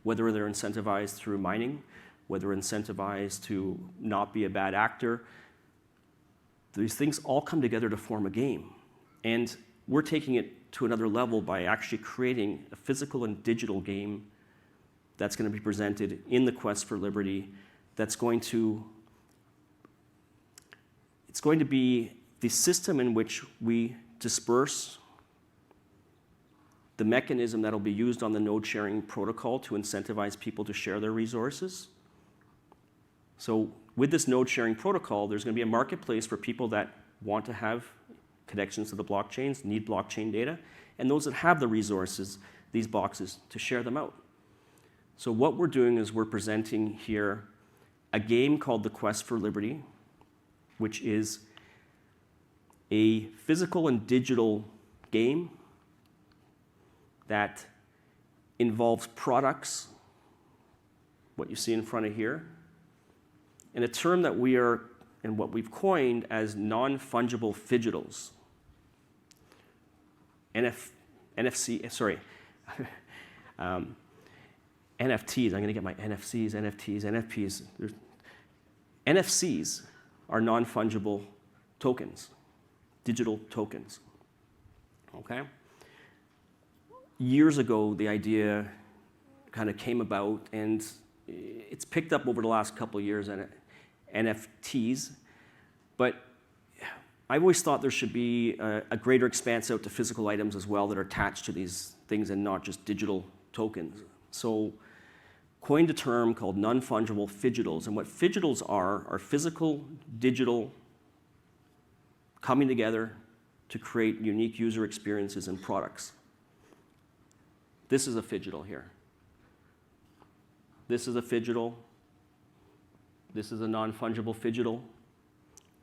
C: Whether they're incentivized through mining, whether incentivized to not be a bad actor, these things all come together to form a game. And we're taking it to another level by actually creating a physical and digital game that's going to be presented in the quest for liberty, that's going to It's going to be the system in which we disperse the mechanism that will be used on the node sharing protocol to incentivize people to share their resources. So with this node sharing protocol, there's going to be a marketplace for people that want to have connections to the blockchains, need blockchain data, and those that have the resources, these boxes, to share them out. So what we're doing is we're presenting here a game called The Quest for Liberty, which is a physical and digital game that involves products, what you see in front of here, and a term that we are, and what we've coined as non-fungible fidgetals. NFTs, I'm going to get my NFTs. NFCs are non-fungible tokens, digital tokens, okay? Years ago, the idea kind of came about, and it's picked up over the last couple of years, NFTs, but I've always thought there should be a greater expanse out to physical items as well that are attached to these things and not just digital tokens. So coined a term called non-fungible fidgetals, and what fidgetals are physical, digital, coming together to create unique user experiences and products. This is a fidgetal here. This is a fidgetal. This is a non-fungible fidgetal.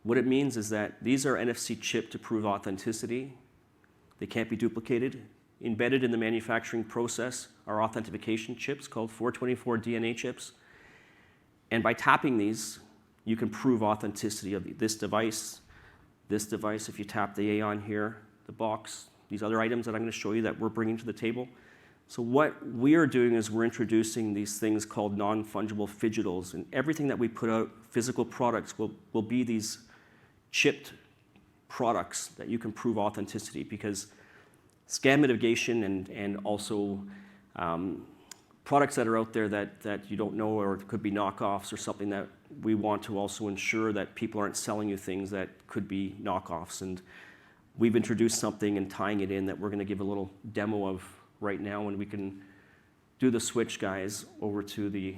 C: What it means is that these are NFC chip to prove authenticity. They can't be duplicated. Embedded in the manufacturing process are authentication chips called 424 DNA chips. And by tapping these, you can prove authenticity of this device, if you tap the A on here, the box, these other items that I'm going to show you that we're bringing to the table. So what we are doing is we're introducing these things called non-fungible fidgetals, and everything that we put out, physical products, will be these chipped products that you can prove authenticity, because scam mitigation and also products that are out there that you don't know or could be knockoffs or something, that we want to also ensure that people aren't selling you things that could be knockoffs. And we've introduced something and tying it in that we're going to give a little demo of right now, and we can do the switch, guys, over to the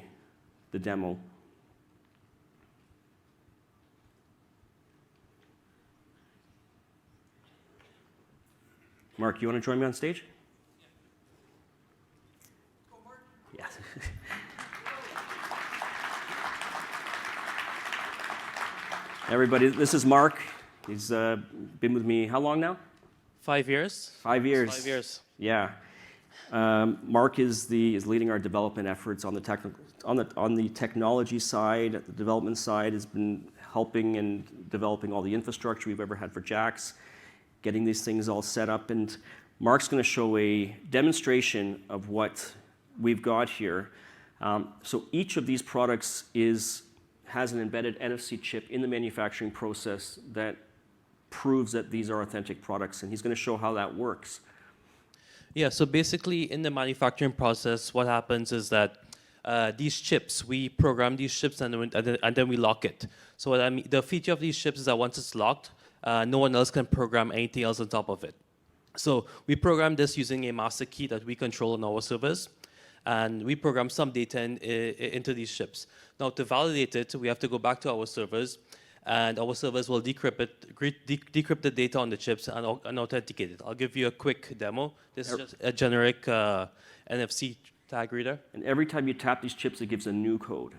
C: demo. Mark, you want to join me on stage?
D: Go, Mark.
C: Yes. Everybody, this is Mark. He's been with me how long now?
D: 5 years.
C: 5 years.
D: 5 years.
C: Yeah. Mark is leading our development efforts on the technology side. The development side has been helping and developing all the infrastructure we've ever had for JAX, getting these things all set up. And Mark's going to show a demonstration of what we've got here. So each of these products has an embedded NFC chip in the manufacturing process that proves that these are authentic products, and he's going to show how that works.
D: Yeah, so basically in the manufacturing process, what happens is that these chips, we program these chips and then we lock it. So what I mean, the feature of these chips is that once it's locked, no one else can program anything else on top of it. So we program this using a master key that we control on our servers, and we program some data into these chips. Now to validate it, we have to go back to our servers, and our servers will decrypt the data on the chips and authenticate it. I'll give you a quick demo. This is just a generic NFC tag reader.
C: And every time you tap these chips, it gives a new code.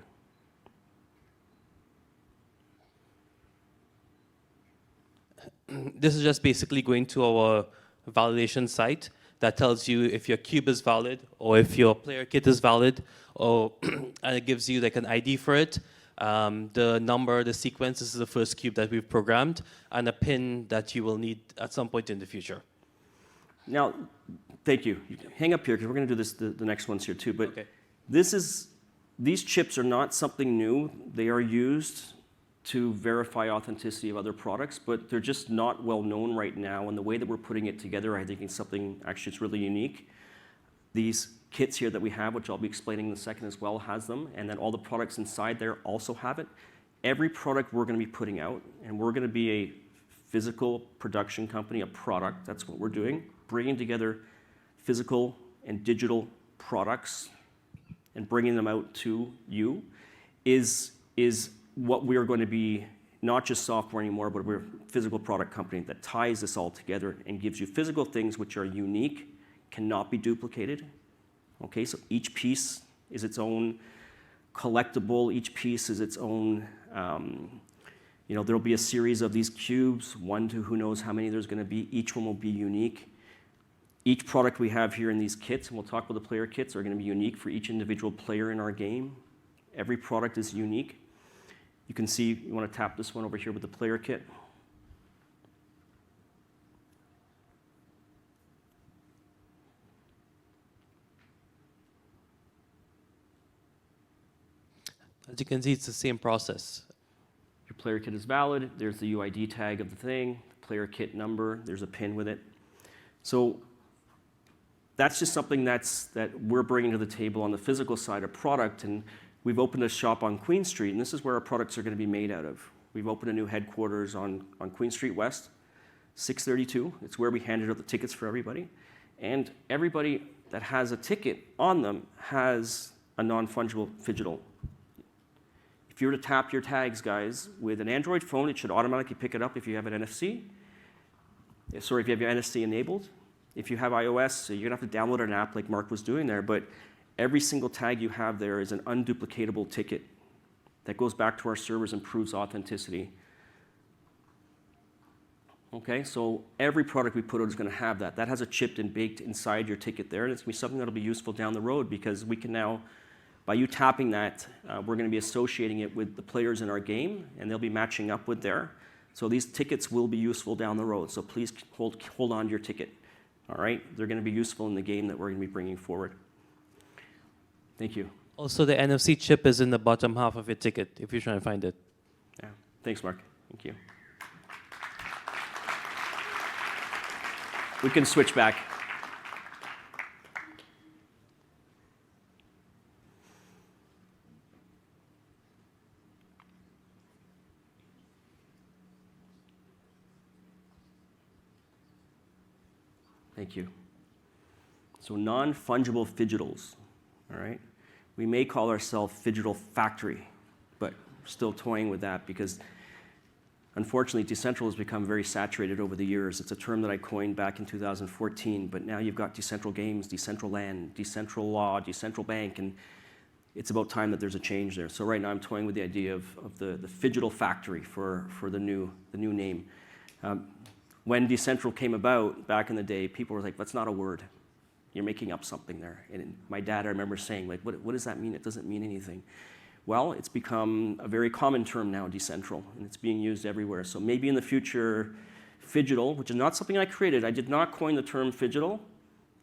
D: This is just basically going to our validation site that tells you if your cube is valid or if your player kit is valid, and it gives you like an ID for it. The number, the sequence, this is the first cube that we've programmed, and a pin that you will need at some point in the future.
C: Now, thank you. You can hang up here because we're going to do this the next ones here too. But
D: Okay.
C: these chips are not something new. They are used to verify authenticity of other products, but they're just not well known right now. And the way that we're putting it together, I think is something actually it's really unique. These kits here that we have, which I'll be explaining in a second as well, has them, and then all the products inside there also have it. every product we're going to be putting out, and we're going to be a physical production company, a product, that's what we're doing, bringing together physical and digital products and bringing them out to you, is what we're going to be, not just software anymore, but we're a physical product company that ties this all together and gives you physical things which are unique, cannot be duplicated. Okay, so each piece is its own collectible, each piece is its own, there'll be a series of these cubes, 1 to who knows how many there's going to be. Each one will be unique. Each product we have here in these kits, and we'll talk about the player kits, are going to be unique for each individual player in our game. Every product is unique. You can see, you want to tap this one over here with the player kit.
D: As you can see, it's the same process.
C: Your player kit is valid. There's the UID tag of the thing, the player kit number. There's a pin with it. So that's just something that we're bringing to the table on the physical side of product. And we've opened a shop on Queen Street, and this is where our products are going to be made out of. We've opened a new headquarters on Queen Street West, 632. It's where we handed out the tickets for everybody. And everybody that has a ticket on them has a non-fungible phygital. If you were to tap your tags, guys, with an Android phone, it should automatically pick it up if you have an NFC. Sorry, if you have your NFC enabled. If you have iOS, you're going to have to download an app like Mark was doing there, but every single tag you have there is an unduplicatable ticket that goes back to our servers and proves authenticity. Okay, so every product we put out is going to have that. That has a chip and baked inside your ticket there, and it's going to be something that will be useful down the road, because we can now, by you tapping that, we're going to be associating it with the players in our game, and they'll be matching up with there. So these tickets will be useful down the road, so please hold on to your ticket. All right? They're going to be useful in the game that we're going to be bringing forward. Thank you.
D: Also, the NFC chip is in the bottom half of your ticket, if you're trying to find it.
C: Yeah. Thanks, Mark. Thank you. We can switch back. Thank you. So non-fungible phygitals, all right? We may call ourselves Phygital Factory, but we're still toying with that because unfortunately Decentral has become very saturated over the years. It's a term that I coined back in 2014, but now you've got Decentral Games, Decentral Land, Decentral Law, Decentral Bank, and it's about time that there's a change there. So right now I'm toying with the idea of the Phygital Factory for the new name. When Decentral came about back in the day, people were like, that's not a word. You're making up something there. And my dad, I remember saying, like, what does that mean? It doesn't mean anything. Well, it's become a very common term now, Decentral, and it's being used everywhere. So maybe in the future, Phygital, which is not something I created. I did not coin the term Phygital,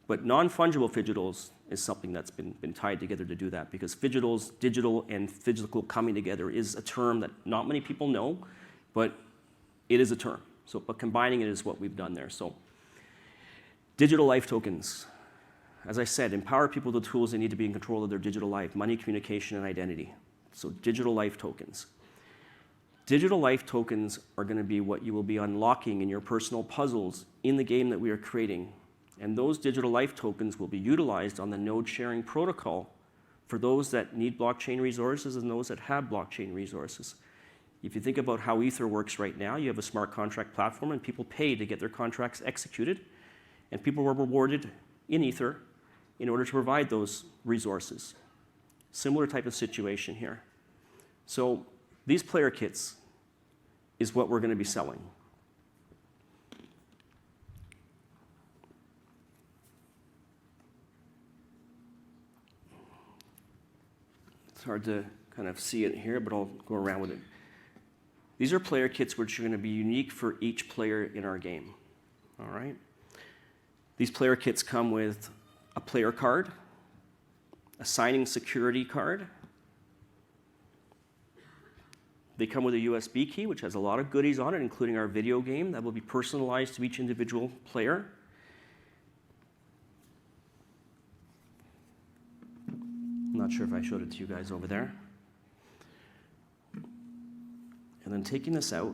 C: but non-fungible Phygitals is something that's been tied together to do that, because Phygitals, digital and physical coming together is a term that not many people know, but it is a term. So, but combining it is what we've done there. So, digital life tokens. As I said, empower people with the tools they need to be in control of their digital life, money, communication, and identity. So, digital life tokens. Digital life tokens are going to be what you will be unlocking in your personal puzzles in the game that we are creating. And those digital life tokens will be utilized on the node sharing protocol for those that need blockchain resources and those that have blockchain resources. If you think about how Ether works right now, you have a smart contract platform and people pay to get their contracts executed, and people were rewarded in Ether in order to provide those resources. Similar type of situation here. So these player kits is what we're going to be selling. It's hard to kind of see it here, but I'll go around with it. These are player kits which are going to be unique for each player in our game. All right? These player kits come with a player card, a signing security card. They come with a USB key, which has a lot of goodies on it, including our video game that will be personalized to each individual player. I'm not sure if I showed it to you guys over there. And then taking this out,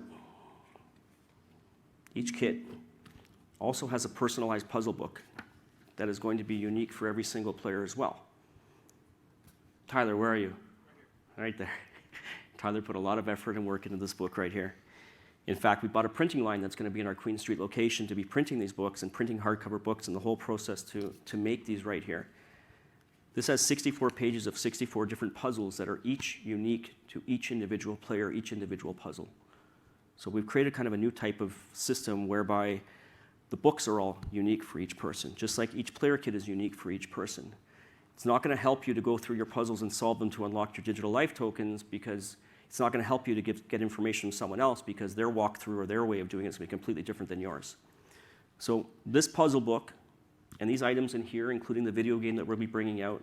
C: each kit also has a personalized puzzle book that is going to be unique for every single player as well. Tyler, where are you? Right there. Tyler put a lot of effort and work into this book right here. In fact, we bought a printing line that's going to be in our Queen Street location to be printing these books and printing hardcover books and the whole process to make these right here. This has 64 pages of 64 different puzzles that are each unique to each individual player, each individual puzzle. So we've created kind of a new type of system whereby the books are all unique for each person, just like each player kit is unique for each person. It's not going to help you to go through your puzzles and solve them to unlock your digital life tokens, because it's not going to help you to get information from someone else, because their walkthrough or their way of doing it is going to be completely different than yours. So this puzzle book and these items in here, including the video game that we'll be bringing out,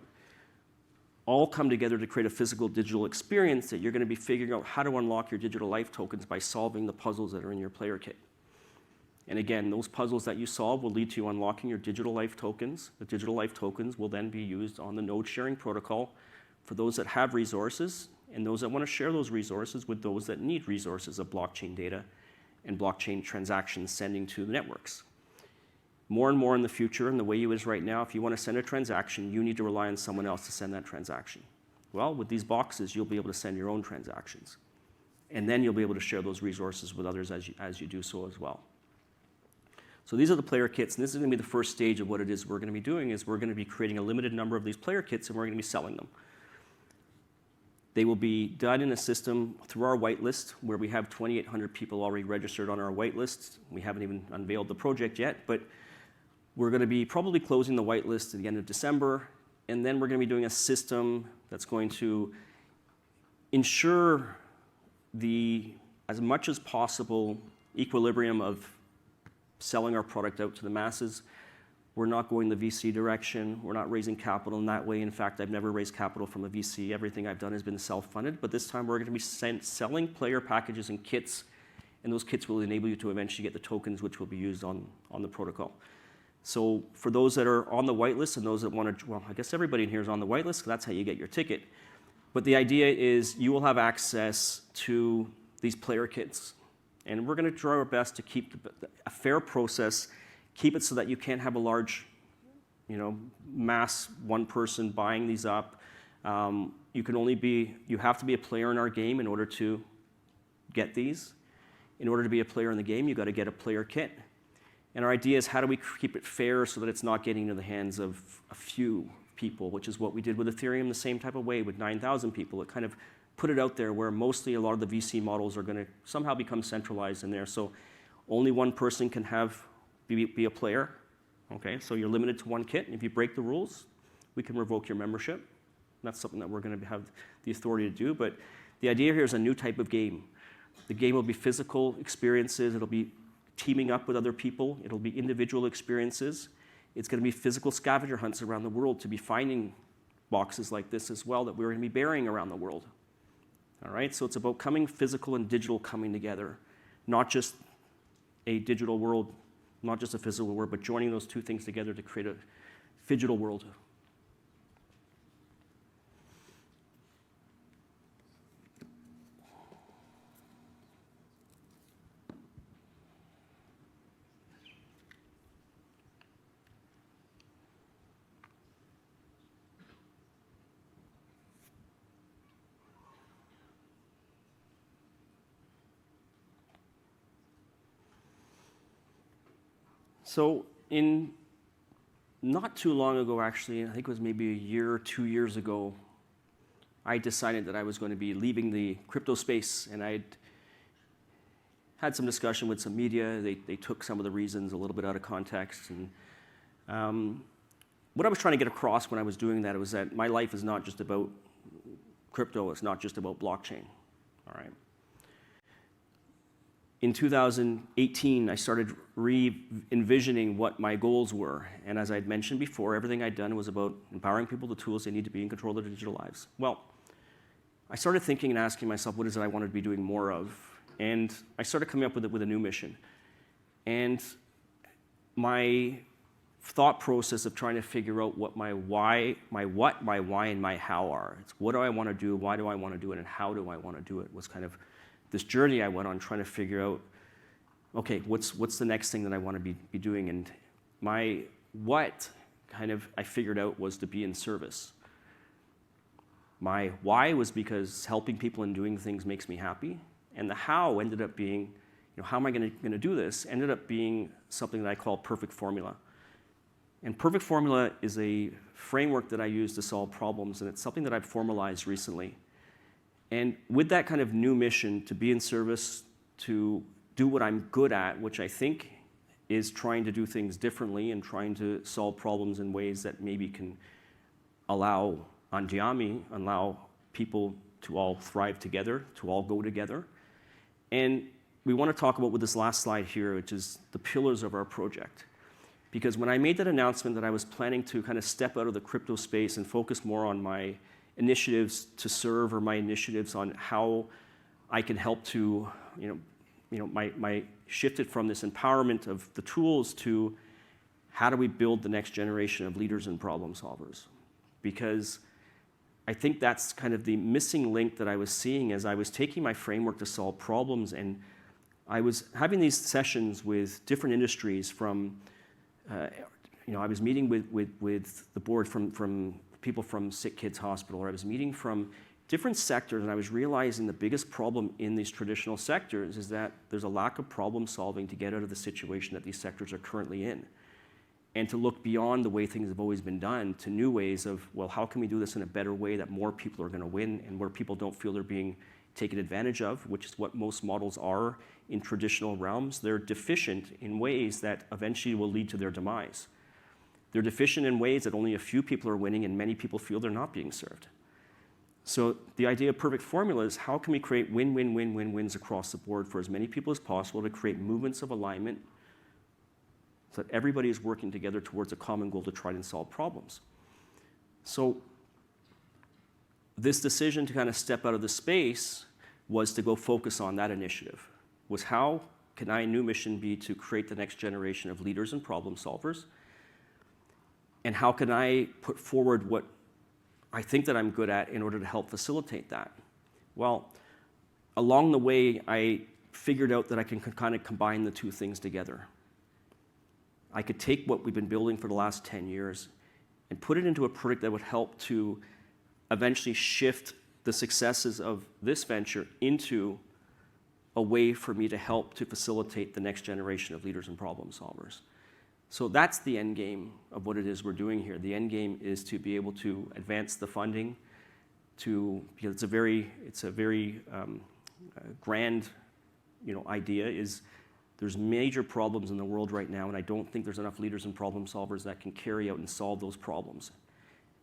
C: all come together to create a physical digital experience that you're going to be figuring out how to unlock your digital life tokens by solving the puzzles that are in your player kit. And again, those puzzles that you solve will lead to you unlocking your digital life tokens. The digital life tokens will then be used on the node sharing protocol for those that have resources and those that want to share those resources with those that need resources of blockchain data and blockchain transactions sending to the networks. More and more in the future, and the way it is right now, if you want to send a transaction, you need to rely on someone else to send that transaction. Well, with these boxes, you'll be able to send your own transactions. And then you'll be able to share those resources with others as you do so as well. So these are the player kits, and this is going to be the first stage of what it is we're going to be doing, is we're going to be creating a limited number of these player kits, and we're going to be selling them. They will be done in a system through our whitelist, where we have 2,800 people already registered on our whitelist. We haven't even unveiled the project yet, but we're going to be probably closing the whitelist at the end of December, and then we're going to be doing a system that's going to ensure as much as possible, equilibrium of selling our product out to the masses. We're not going the VC direction. We're not raising capital in that way. In fact, I've never raised capital from a VC. Everything I've done has been self-funded, but this time we're going to be selling player packages and kits, and those kits will enable you to eventually get the tokens which will be used on the protocol. So for those that are on the whitelist and those that want to, well, I guess everybody in here is on the whitelist, because that's how you get your ticket. But the idea is you will have access to these player kits. And we're going to try our best to keep a fair process, keep it so that you can't have a large, mass one person buying these up. You have to be a player in our game in order to get these. In order to be a player in the game, you've got to get a player kit. And our idea is, how do we keep it fair so that it's not getting into the hands of a few people, which is what we did with Ethereum the same type of way with 9,000 people. It kind of put it out there where mostly a lot of the VC models are going to somehow become centralized in there. So only one person can be a player. Okay, so you're limited to one kit. And if you break the rules, we can revoke your membership. That's something that we're going to have the authority to do. But the idea here is a new type of game. The game will be physical experiences. It'll be teaming up with other people. It'll be individual experiences. It's going to be physical scavenger hunts around the world to be finding boxes like this as well that we're going to be burying around the world. All right, so it's about physical and digital coming together, not just a digital world, not just a physical world, but joining those two things together to create a phygital world. So not too long ago, actually, I think it was maybe a year or 2 years ago, I decided that I was going to be leaving the crypto space, and I'd had some discussion with some media. They took some of the reasons a little bit out of context. And what I was trying to get across when I was doing that was that my life is not just about crypto. It's not just about blockchain. All right. In 2018, I started re-envisioning what my goals were. And as I'd mentioned before, everything I'd done was about empowering people with the tools they need to be in control of their digital lives. Well, I started thinking and asking myself, what is it I wanted to be doing more of? And I started coming up with a new mission. And my thought process of trying to figure out what my why, my what, my why, and my how are. It's what do I want to do, why do I want to do it, and how do I want to do it was kind of this journey I went on trying to figure out, okay, what's the next thing that I want to be doing? And my what kind of I figured out was to be in service. My why was because helping people and doing things makes me happy. And the how ended up being, how am I going to do this? Ended up being something that I call perfect formula. And perfect formula is a framework that I use to solve problems, and it's something that I've formalized recently. And with that kind of new mission to be in service, to do what I'm good at, which I think is trying to do things differently and trying to solve problems in ways that maybe can allow Andiami, allow people to all thrive together, to all go together. And we want to talk about with this last slide here, which is the pillars of our project. Because when I made that announcement that I was planning to kind of step out of the crypto space and focus more on my initiatives to serve, or my initiatives on how I can help to, my shifted from this empowerment of the tools to how do we build the next generation of leaders and problem solvers? Because I think that's kind of the missing link that I was seeing as I was taking my framework to solve problems, and I was having these sessions with different industries from, I was meeting with the board from people from Sick Kids Hospital, or I was meeting from different sectors, and I was realizing the biggest problem in these traditional sectors is that there's a lack of problem solving to get out of the situation that these sectors are currently in. And to look beyond the way things have always been done to new ways of, well, how can we do this in a better way that more people are going to win, and where people don't feel they're being taken advantage of, which is what most models are in traditional realms. They're deficient in ways that eventually will lead to their demise. They're deficient in ways that only a few people are winning and many people feel they're not being served. So the idea of perfect formula is how can we create win-win-win-win-wins across the board for as many people as possible to create movements of alignment so that everybody is working together towards a common goal to try and solve problems. So this decision to kind of step out of the space was to go focus on that initiative, was how can my new mission be to create the next generation of leaders and problem solvers, and how can I put forward what I think that I'm good at in order to help facilitate that? Well, along the way, I figured out that I can kind of combine the two things together. I could take what we've been building for the last 10 years and put it into a product that would help to eventually shift the successes of this venture into a way for me to help to facilitate the next generation of leaders and problem solvers. So that's the end game of what it is we're doing here. The end game is to be able to advance the funding because it's a very grand, idea is there's major problems in the world right now, and I don't think there's enough leaders and problem solvers that can carry out and solve those problems.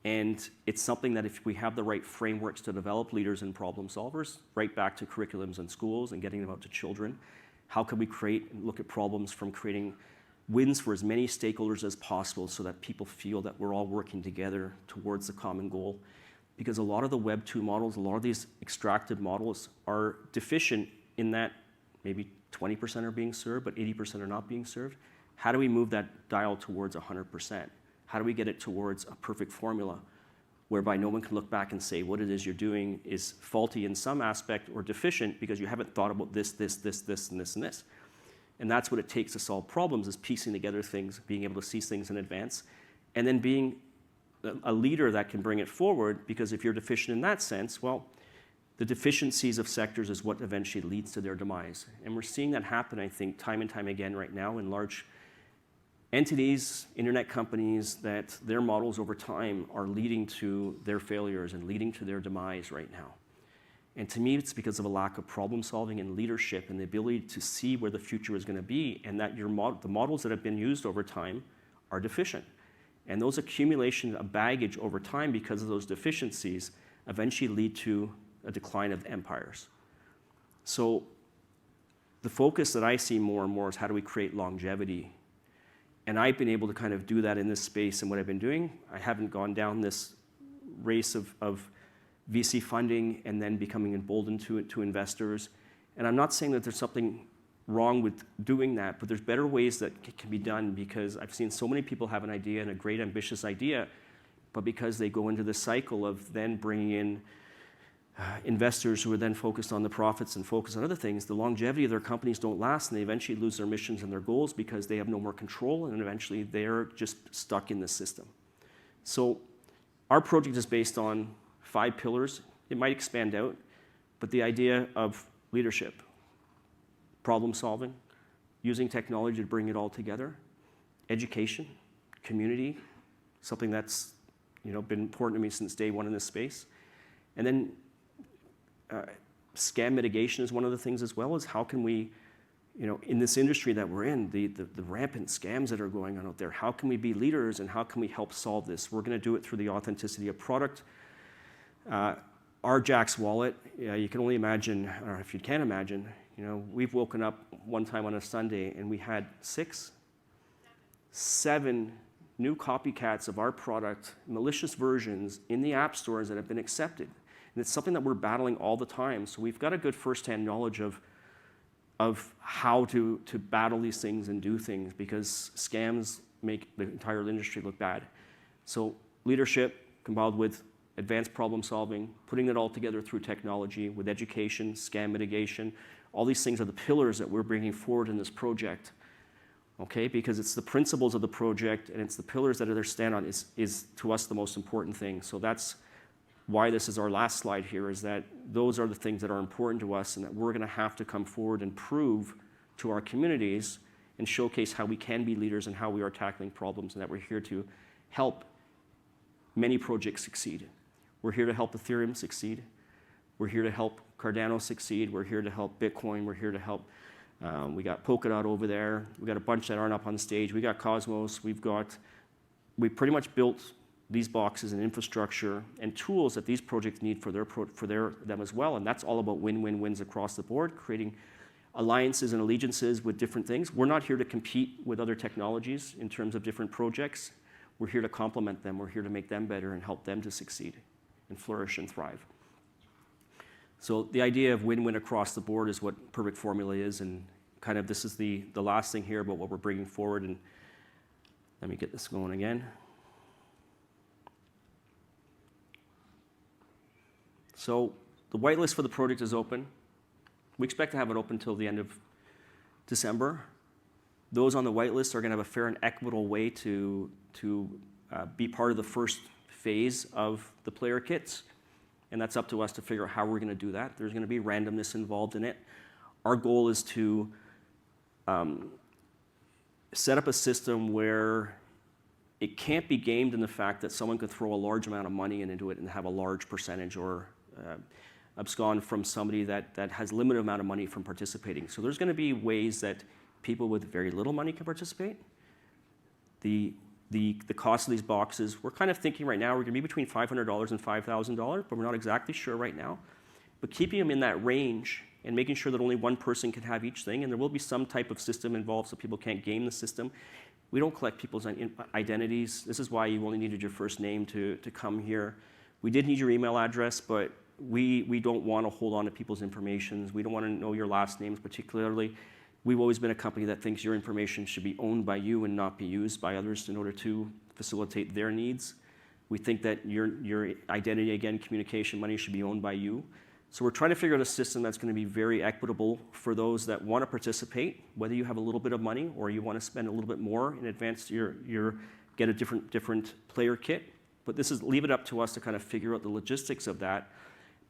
C: And it's something that if we have the right frameworks to develop leaders and problem solvers, right back to curriculums in schools and getting them out to children, how can we create and look at problems from creating wins for as many stakeholders as possible so that people feel that we're all working together towards the common goal? Because a lot of the Web 2 models, a lot of these extracted models are deficient in that maybe 20% are being served, but 80% are not being served. How do we move that dial towards 100%? How do we get it towards a perfect formula whereby no one can look back and say what it is you're doing is faulty in some aspect or deficient because you haven't thought about this, and this, and this. And that's what it takes to solve problems, is piecing together things, being able to see things in advance, and then being a leader that can bring it forward, because if you're deficient in that sense, well, the deficiencies of sectors is what eventually leads to their demise. And we're seeing that happen, I think, time and time again right now in large entities, internet companies, that their models over time are leading to their failures and leading to their demise right now. And to me, it's because of a lack of problem solving and leadership and the ability to see where the future is going to be, and that the models that have been used over time are deficient. And those accumulation of baggage over time because of those deficiencies eventually lead to a decline of empires. So the focus that I see more and more is how do we create longevity? And I've been able to kind of do that in this space, and what I've been doing, I haven't gone down this race of VC funding and then becoming emboldened to investors. And I'm not saying that there's something wrong with doing that, but there's better ways that can be done, because I've seen so many people have an idea and a great ambitious idea, but because they go into the cycle of then bringing in investors who are then focused on the profits and focused on other things, the longevity of their companies don't last, and they eventually lose their missions and their goals because they have no more control, and eventually they're just stuck in the system. So our project is based on 5 pillars. It might expand out, but the idea of leadership, problem solving, using technology to bring it all together, education, community, something that's been important to me since day one in this space, and then scam mitigation is one of the things as well. Is how can we, in this industry that we're in, the rampant scams that are going on out there, how can we be leaders and how can we help solve this? We're going to do it through the authenticity of product. Our Jack's wallet, you can only imagine, or if you can imagine, we've woken up one time on a Sunday and we had 7 new copycats of our product, malicious versions in the app stores that have been accepted. And it's something that we're battling all the time. So we've got a good firsthand knowledge of how to battle these things and do things, because scams make the entire industry look bad. So leadership combined with advanced problem solving, putting it all together through technology with education, scam mitigation, all these things are the pillars that we're bringing forward in this project. Okay, because it's the principles of the project and it's the pillars that they stand on is to us the most important thing. So that's why this is our last slide here, is that those are the things that are important to us and that we're going to have to come forward and prove to our communities and showcase how we can be leaders and how we are tackling problems, and that we're here to help many projects succeed. We're here to help Ethereum succeed. We're here to help Cardano succeed. We're here to help Bitcoin. We're here to help, we got Polkadot over there. We got a bunch that aren't up on stage. We got Cosmos. We pretty much built these boxes and infrastructure and tools that these projects need for them as well. And that's all about win-win-wins across the board, creating alliances and allegiances with different things. We're not here to compete with other technologies in terms of different projects. We're here to complement them. We're here to make them better and help them to succeed and flourish and thrive. So the idea of win-win across the board is what Perfect Formula is, and kind of this is the last thing here about what we're bringing forward. And let me get this going again. So the whitelist for the project is open. We expect to have it open until the end of December. Those on the whitelist are going to have a fair and equitable way to be part of the first phase of the player kits. And that's up to us to figure out how we're going to do that. There's going to be randomness involved in it. Our goal is to set up a system where it can't be gamed in the fact that someone could throw a large amount of money into it and have a large percentage or abscond from somebody that has limited amount of money from participating. So there's going to be ways that people with very little money can participate. The cost of these boxes, we're kind of thinking right now we're going to be between $500 and $5,000, but we're not exactly sure right now. But keeping them in that range and making sure that only one person can have each thing, and there will be some type of system involved so people can't game the system. We don't collect people's identities. This is why you only needed your first name to come here. We did need your email address, but we don't want to hold on to people's information. We don't want to know your last names particularly. We've always been a company that thinks your information should be owned by you and not be used by others in order to facilitate their needs. We think that your identity, again, communication, money should be owned by you. So we're trying to figure out a system that's going to be very equitable for those that want to participate, whether you have a little bit of money or you want to spend a little bit more in advance to get a different player kit. But leave it up to us to kind of figure out the logistics of that.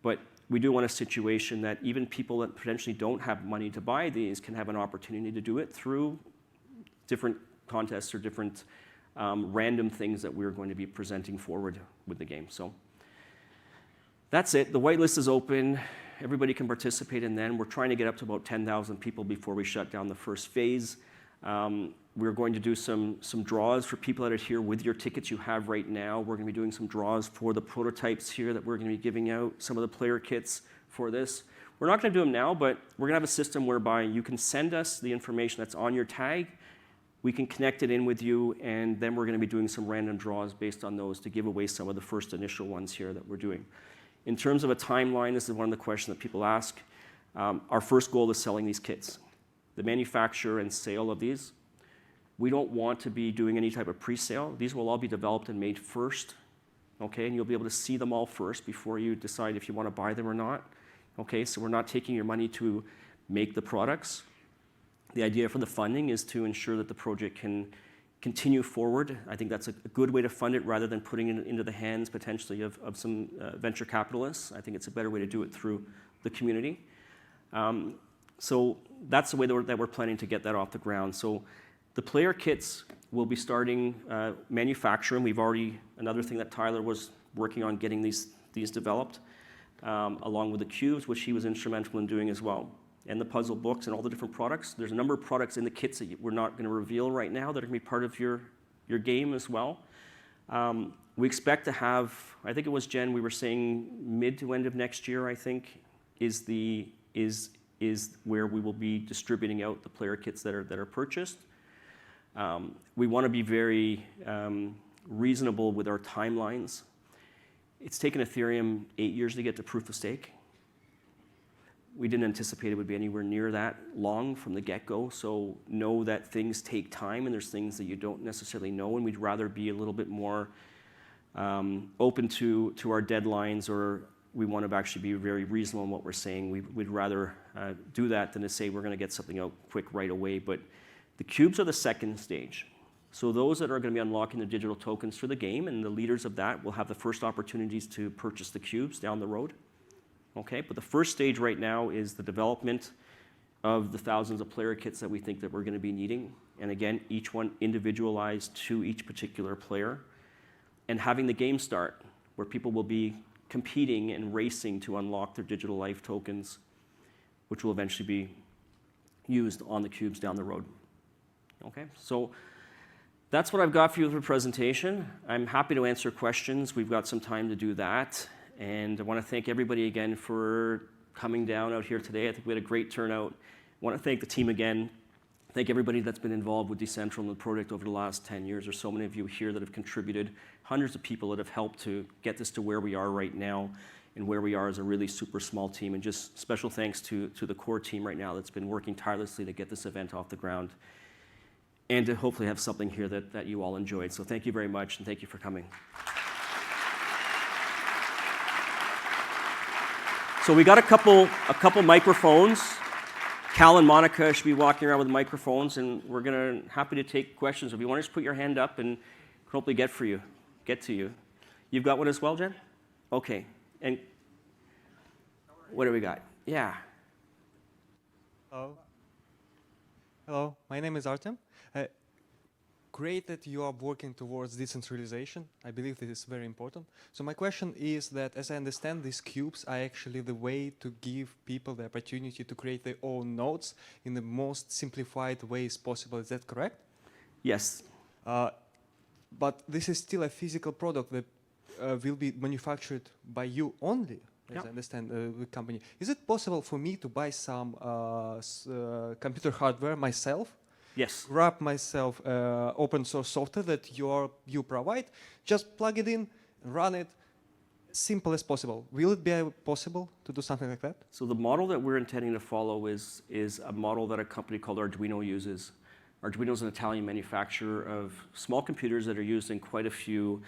C: But we do want a situation that even people that potentially don't have money to buy these can have an opportunity to do it through different contests or different random things that we're going to be presenting forward with the game. So that's it. The whitelist is open. Everybody can participate in then. We're trying to get up to about 10,000 people before we shut down the first phase. We're going to do some draws for people that are here with your tickets you have right now. We're going to be doing some draws for the prototypes here that we're going to be giving out, some of the player kits for this. We're not going to do them now, but we're going to have a system whereby you can send us the information that's on your tag. We can connect it in with you, and then we're going to be doing some random draws based on those to give away some of the first initial ones here that we're doing. In terms of a timeline, this is one of the questions that people ask. Our first goal is selling these kits. The manufacture and sale of these. We don't want to be doing any type of pre-sale. These will all be developed and made first okay? And you'll be able to see them all first before you decide if you want to buy them or not, okay? So we're not taking your money to make the products. The idea for the funding is to ensure that the project can continue forward. I think that's a good way to fund it rather than putting it into the hands potentially of some venture capitalists. I think it's a better way to do it through the community. So that's the way that we're planning to get that off the ground. So the player kits will be starting manufacturing. We've already, another thing that Tyler was working on getting these developed, along with the cubes, which he was instrumental in doing as well, and the puzzle books and all the different products. There's a number of products in the kits that we're not going to reveal right now that are going to be part of your game as well. We expect to have, I think it was Jen, we were saying mid to end of next year, I think, is where we will be distributing out the player kits that are purchased. We want to be very reasonable with our timelines. It's taken Ethereum 8 years to get to proof of stake. We didn't anticipate it would be anywhere near that long from the get-go, so know that things take time and there's things that you don't necessarily know, and we'd rather be a little bit more open to our deadlines, or we want to actually be very reasonable in what we're saying. We'd rather do that than to say we're going to get something out quick right away. But the cubes are the second stage. So those that are going to be unlocking the digital tokens for the game, and the leaders of that will have the first opportunities to purchase the cubes down the road. Okay, but the first stage right now is the development of the thousands of player kits that we think that we're going to be needing. And again, each one individualized to each particular player. And having the game start, where people will be competing and racing to unlock their digital life tokens, which will eventually be used on the cubes down the road. Okay, so that's what I've got for you for the presentation. I'm happy to answer questions. We've got some time to do that. And I want to thank everybody again for coming down out here today. I think we had a great turnout. I want to thank the team again. Thank everybody that's been involved with Decentral and the project over the last 10 years. There's so many of you here that have contributed, hundreds of people that have helped to get this to where we are right now, and where we are as a really super small team. And just special thanks to the core team right now that's been working tirelessly to get this event off the ground, and to hopefully have something here that you all enjoyed. So thank you very much, and thank you for coming. So we got a couple microphones. Cal and Monica should be walking around with microphones, and we're happy to take questions. If you want to just put your hand up, and hopefully get to you. You've got one as well, Jen? Okay. And what do we got? Yeah.
E: Hello. Hello. My name is Artem. Great that you are working towards decentralization. I believe this is very important. So my question is that, as I understand, these cubes are actually the way to give people the opportunity to create their own nodes in the most simplified ways possible. Is that correct?
C: Yes.
E: But this is still a physical product that will be manufactured by you only, as I understand the company. Is it possible for me to buy some computer hardware myself?
C: Yes.
E: Grab myself open source software that you provide, just plug it in, run it, simple as possible. Will it be possible to do something like that?
C: So the model that we're intending to follow is a model that a company called Arduino uses. Arduino is an Italian manufacturer of small computers that are used in quite a few,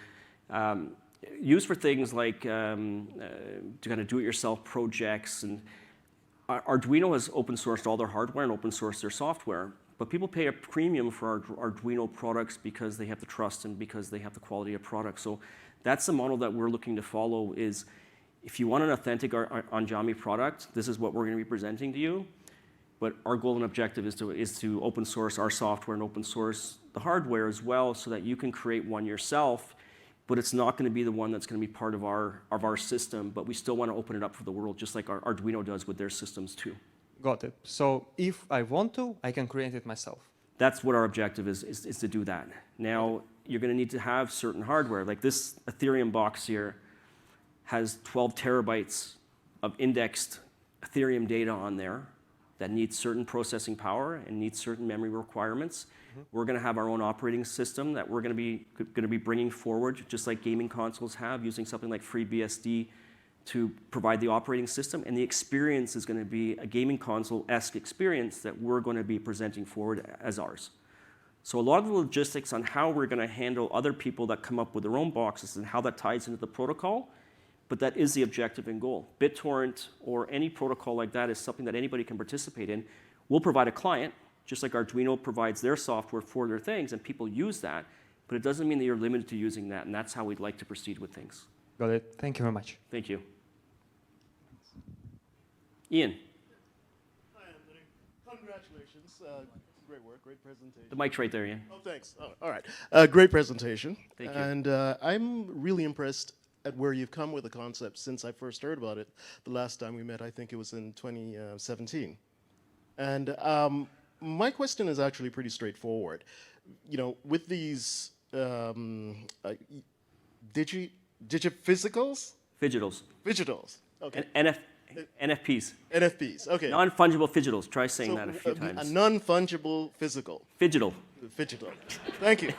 C: used for things like to kind of do-it-yourself projects. And Arduino has open sourced all their hardware and open sourced their software. But people pay a premium for Arduino products because they have the trust and because they have the quality of product. So that's the model that we're looking to follow. Is if you want an authentic Andiami product, this is what we're going to be presenting to you. But our goal and objective is to open source our software and open source the hardware as well, so that you can create one yourself. But it's not going to be the one that's going to be part of our system. But we still want to open it up for the world, just like Arduino does with their systems too.
E: Got it. So if I want to, I can create it myself.
C: That's what our objective is to do that. Now, you're going to need to have certain hardware. Like this Ethereum box here has 12 terabytes of indexed Ethereum data on there that needs certain processing power and needs certain memory requirements. Mm-hmm. We're going to have our own operating system that we're going to be bringing forward, just like gaming consoles have, using something like FreeBSD to provide the operating system, and the experience is going to be a gaming console-esque experience that we're going to be presenting forward as ours. So a lot of the logistics on how we're going to handle other people that come up with their own boxes and how that ties into the protocol, but that is the objective and goal. BitTorrent or any protocol like that is something that anybody can participate in. We'll provide a client, just like Arduino provides their software for their things, and people use that, but it doesn't mean that you're limited to using that, and that's how we'd like to proceed with things.
E: Got it. Thank you very much.
C: Thank you. Ian,
F: Hi, Anthony. Congratulations. Great work, great presentation.
C: the mic's right there, Ian.
F: Oh, thanks. Oh, all right. Great presentation.
C: Thank you.
F: And I'm really impressed at where you've come with the concept since I first heard about it. The last time we met, I think it was in 2017. And my question is actually pretty straightforward. You know, with these digiphysicals?
C: Fidgetals.
F: Digitals. Okay.
C: And NFPs.
F: NFPs. Okay.
C: Non-fungible fidgetals. Try saying
F: So,
C: that a few
F: a
C: times.
F: non-fungible physical.
C: Fidgetal.
F: Digital. Thank you.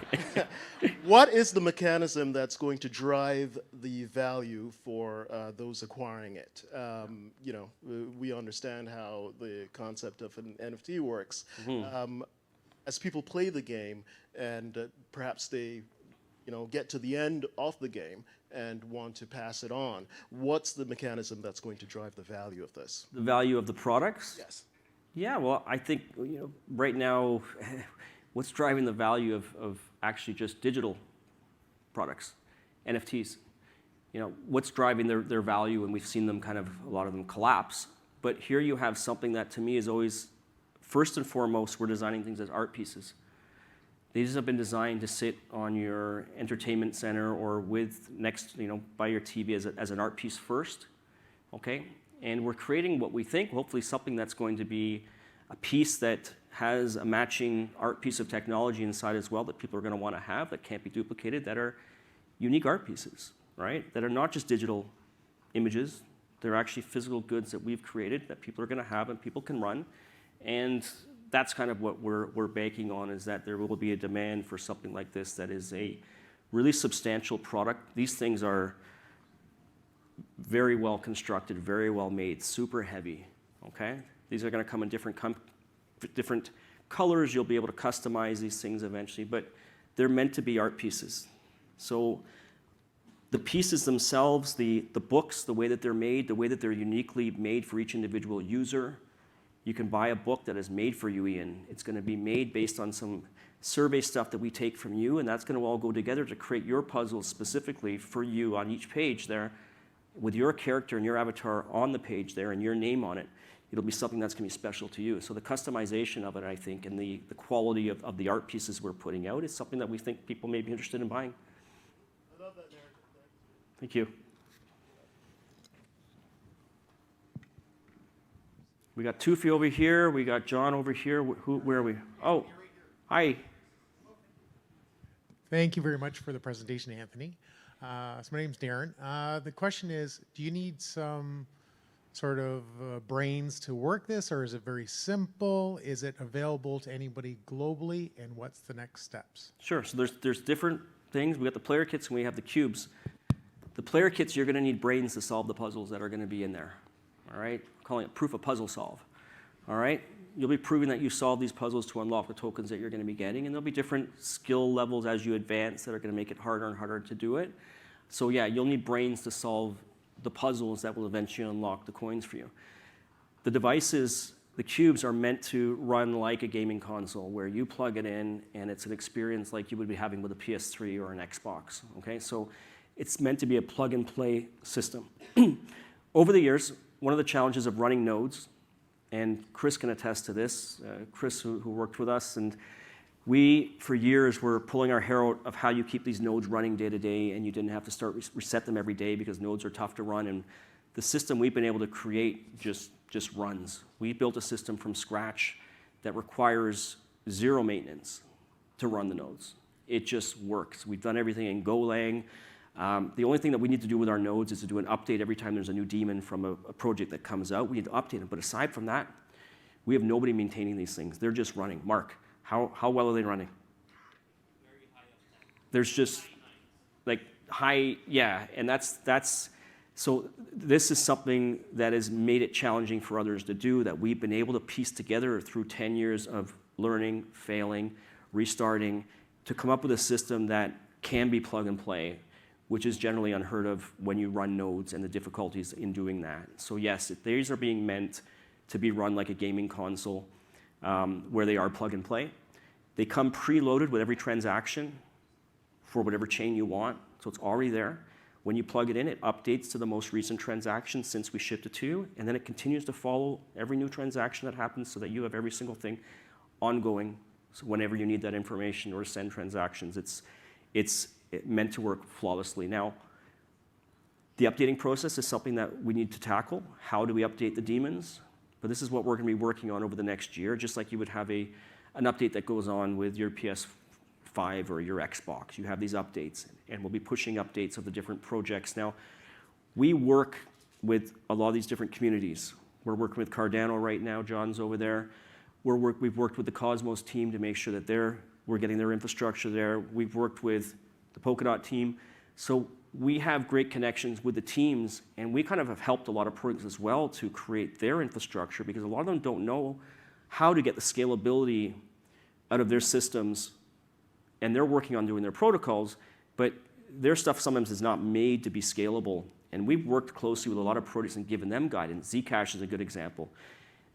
F: What is the mechanism that's going to drive the value for those acquiring it? You know, we understand how the concept of an NFT works. As people play the game and perhaps they, you know, get to the end of the game and want to pass it on, what's the mechanism that's going to drive the value of this?
C: The value of the products?
F: Yes.
C: Yeah, well, I think, you know, right now, what's driving the value of actually just digital products, NFTs? You know, what's driving their value, and we've seen them kind of, a lot of them collapse. But here you have something that to me is always, first and foremost, we're designing things as art pieces. These have been designed to sit on your entertainment center or with next, you know, by your TV as an art piece first, okay? And we're creating what we think, hopefully something that's going to be a piece that has a matching art piece of technology inside as well that people are going to want to have, that can't be duplicated, that are unique art pieces, right? That are not just digital images. They're actually physical goods that we've created that people are going to have and people can run. And that's kind of what we're banking on, is that there will be a demand for something like this that is a really substantial product. These things are very well constructed, very well made, super heavy, okay? These are going to come in different colors. You'll be able to customize these things eventually, but they're meant to be art pieces. So the pieces themselves, the books, the way that they're made, the way that they're uniquely made for each individual user. You can buy a book that is made for you, Ian. It's going to be made based on some survey stuff that we take from you, and that's going to all go together to create your puzzles specifically for you on each page there, with your character and your avatar on the page there and your name on it. It'll be something that's going to be special to you. So the customization of it, I think, and the quality of the art pieces we're putting out is something that we think people may be interested in buying.
F: I love that narrative.
C: Thank you. We got Tufi over here. We got John over here. Where are we? Oh, hi.
G: Thank you very much for the presentation, Anthony. So my name's Darren. The question is, do you need some sort of brains to work this, or is it very simple? Is it available to anybody globally, and what's the next steps?
C: Sure. So there's different things. We got the player kits and we have the cubes. The player kits, you're going to need brains to solve the puzzles that are going to be in there. All right? We're calling it proof of puzzle solve. All right? You'll be proving that you solve these puzzles to unlock the tokens that you're going to be getting, and there'll be different skill levels as you advance that are going to make it harder and harder to do it. So yeah, you'll need brains to solve the puzzles that will eventually unlock the coins for you. The devices, the cubes, are meant to run like a gaming console, where you plug it in and it's an experience like you would be having with a PS3 or an Xbox. Okay, so it's meant to be a plug-and-play system. Over the years, one of the challenges of running nodes, and Chris can attest to this, Chris who worked with us, and we, for years, were pulling our hair out of how you keep these nodes running day to day, and you didn't have to start reset them every day because nodes are tough to run. And the system we've been able to create just runs. We built a system from scratch that requires zero maintenance to run the nodes. It just works. We've done everything in Golang. The only thing that we need to do with our nodes is to do an update every time there's a new daemon from a project that comes out. We need to update them. But aside from that, we have nobody maintaining these things. They're just running. Mark, how well are they running?
D: Very high uptime.
C: There's just like high, yeah, and that's so this is something that has made it challenging for others to do, that we've been able to piece together through 10 years of learning, failing, restarting, to come up with a system that can be plug and play, which is generally unheard of when you run nodes and the difficulties in doing that. So yes, these are being meant to be run like a gaming console, where they are plug and play. They come preloaded with every transaction for whatever chain you want, so it's already there. When you plug it in, it updates to the most recent transaction since we shipped it to you, and then it continues to follow every new transaction that happens so that you have every single thing ongoing. So whenever you need that information or send transactions, it's meant to work flawlessly. Now, the updating process is something that we need to tackle. How do we update the daemons? But this is what we're going to be working on over the next year, just like you would have an update that goes on with your PS5 or your Xbox. You have these updates, and we'll be pushing updates of the different projects. Now, we work with a lot of these different communities. We're working with Cardano right now. John's over there. We've worked with the Cosmos team to make sure that we're getting their infrastructure there. We've worked with the Polkadot team. So we have great connections with the teams, and we kind of have helped a lot of projects as well to create their infrastructure, because a lot of them don't know how to get the scalability out of their systems, and they're working on doing their protocols, but their stuff sometimes is not made to be scalable. And we've worked closely with a lot of projects and given them guidance. Zcash is a good example.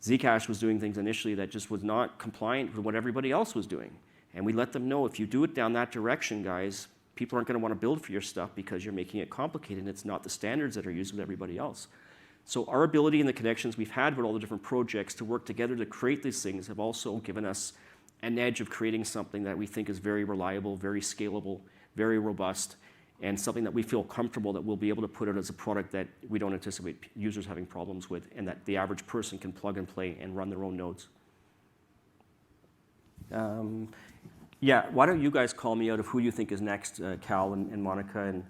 C: Zcash was doing things initially that just was not compliant with what everybody else was doing. And we let them know, if you do it down that direction, guys, people aren't going to want to build for your stuff because you're making it complicated and it's not the standards that are used with everybody else. So our ability and the connections we've had with all the different projects to work together to create these things have also given us an edge of creating something that we think is very reliable, very scalable, very robust, and something that we feel comfortable that we'll be able to put out as a product that we don't anticipate users having problems with, and that the average person can plug and play and run their own nodes. Yeah, why don't you guys call me out of who you think is next, Cal and Monica, and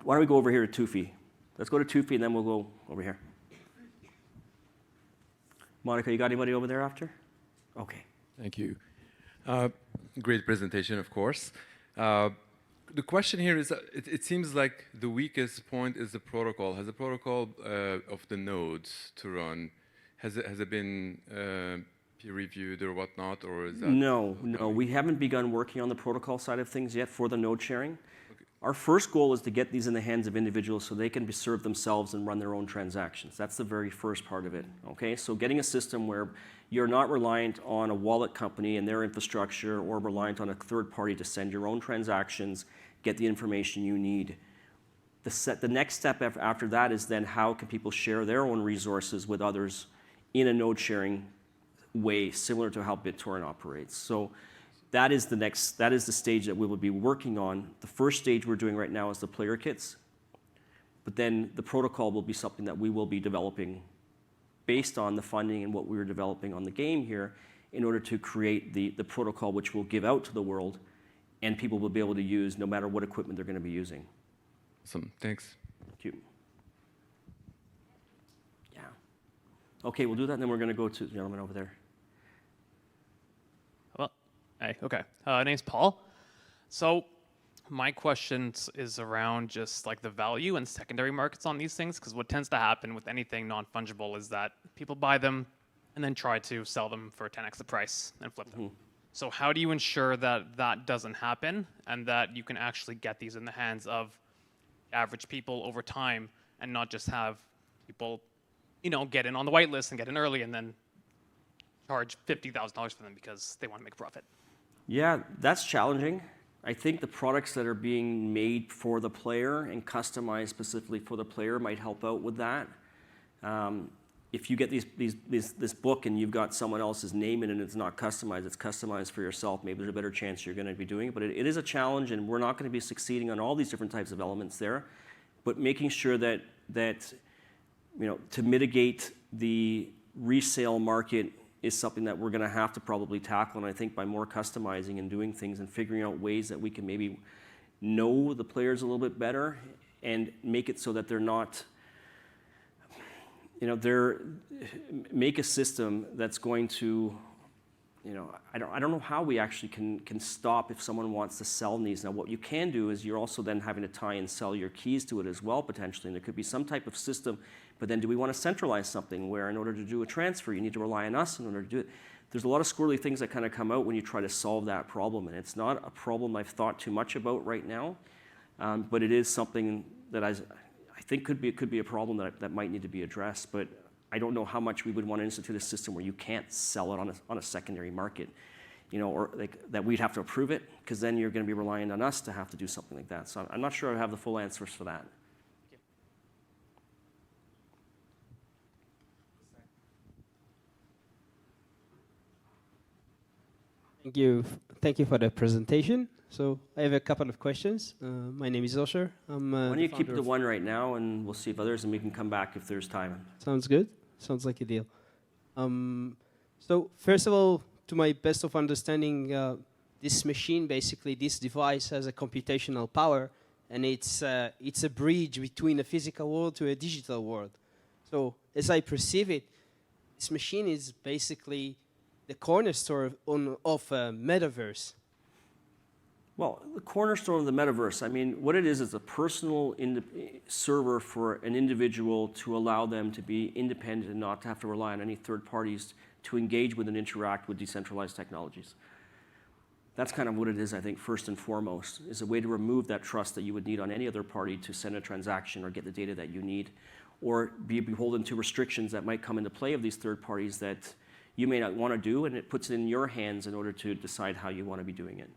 C: why don't we go over here to Tufi? Let's go to Tufi and then we'll go over here. Monica, you got anybody over there after? Okay.
H: Thank you. Great presentation, of course. The question here is, it seems like the weakest point is the protocol. Has the protocol of the nodes to run, has it been peer-reviewed or whatnot, or is that?
C: No, we haven't begun working on the protocol side of things yet for the node sharing. Okay. Our first goal is to get these in the hands of individuals so they can serve themselves and run their own transactions. That's the very first part of it, okay? So getting a system where you're not reliant on a wallet company and their infrastructure, or reliant on a third party to send your own transactions, get the information you need. The next step after that is then how can people share their own resources with others in a node sharing way, similar to how BitTorrent operates. So that is the stage that we will be working on. The first stage we're doing right now is the player kits, but then the protocol will be something that we will be developing based on the funding and what we were developing on the game here, in order to create the protocol which we'll give out to the world, and people will be able to use no matter what equipment they're going to be using.
H: Awesome, thanks.
C: Thank you. Yeah. Okay, we'll do that, and then we're going to go to the gentleman over there.
I: Well, hey, okay. Name's Paul. So my question is around just like the value and secondary markets on these things, because what tends to happen with anything non-fungible is that people buy them and then try to sell them for 10x the price and flip them. So how do you ensure that that doesn't happen, and that you can actually get these in the hands of average people over time, and not just have people, get in on the whitelist and get in early and then charge $50,000 for them because they want to make a profit? Yeah,
C: that's challenging. I think the products that are being made for the player and customized specifically for the player might help out with that. If you get this book and you've got someone else's name in it and it's not customized, it's customized for yourself, maybe there's a better chance you're going to be doing it. But it is a challenge, and we're not going to be succeeding on all these different types of elements there. But making sure that to mitigate the resale market is something that we're going to have to probably tackle, and I think by more customizing and doing things and figuring out ways that we can maybe know the players a little bit better and make it so that they're not, make a system that's going to, I don't know how we actually can stop if someone wants to sell these. Now, what you can do is you're also then having to tie and sell your keys to it as well, potentially, and there could be some type of system. But then do we want to centralize something where in order to do a transfer, you need to rely on us in order to do it? there's a lot of squirrely things that kind of come out when you try to solve that problem, and it's not a problem I've thought too much about right now, but it is something that I think could be a problem that might need to be addressed, but I don't know how much we would want to institute a system where you can't sell it on a secondary market, or like that we'd have to approve it, because then you're going to be relying on us to have to do something like that. So I'm not sure I have the full answers for that.
J: Thank you for the presentation. So I have a couple of questions. My name is Osher. I'm
C: Why don't
J: the
C: you keep
J: founder
C: it to
J: of-
C: one right now, and we'll see if others, and we can come back if there's time.
J: Sounds good. Sounds like a deal. So first of all, to my best of understanding, this machine, basically, this device has a computational power, and it's a bridge between a physical world to a digital world. So as I perceive it, this machine is basically the cornerstone of a metaverse.
C: Well, the cornerstone of the metaverse, I mean, what it is a personal server for an individual to allow them to be independent and not to have to rely on any third parties to engage with and interact with decentralized technologies. That's kind of what it is, I think, first and foremost, is a way to remove that trust that you would need on any other party to send a transaction or get the data that you need, or be beholden to restrictions that might come into play of these third parties that you may not want to do, and it puts it in your hands in order to decide how you want to be doing it.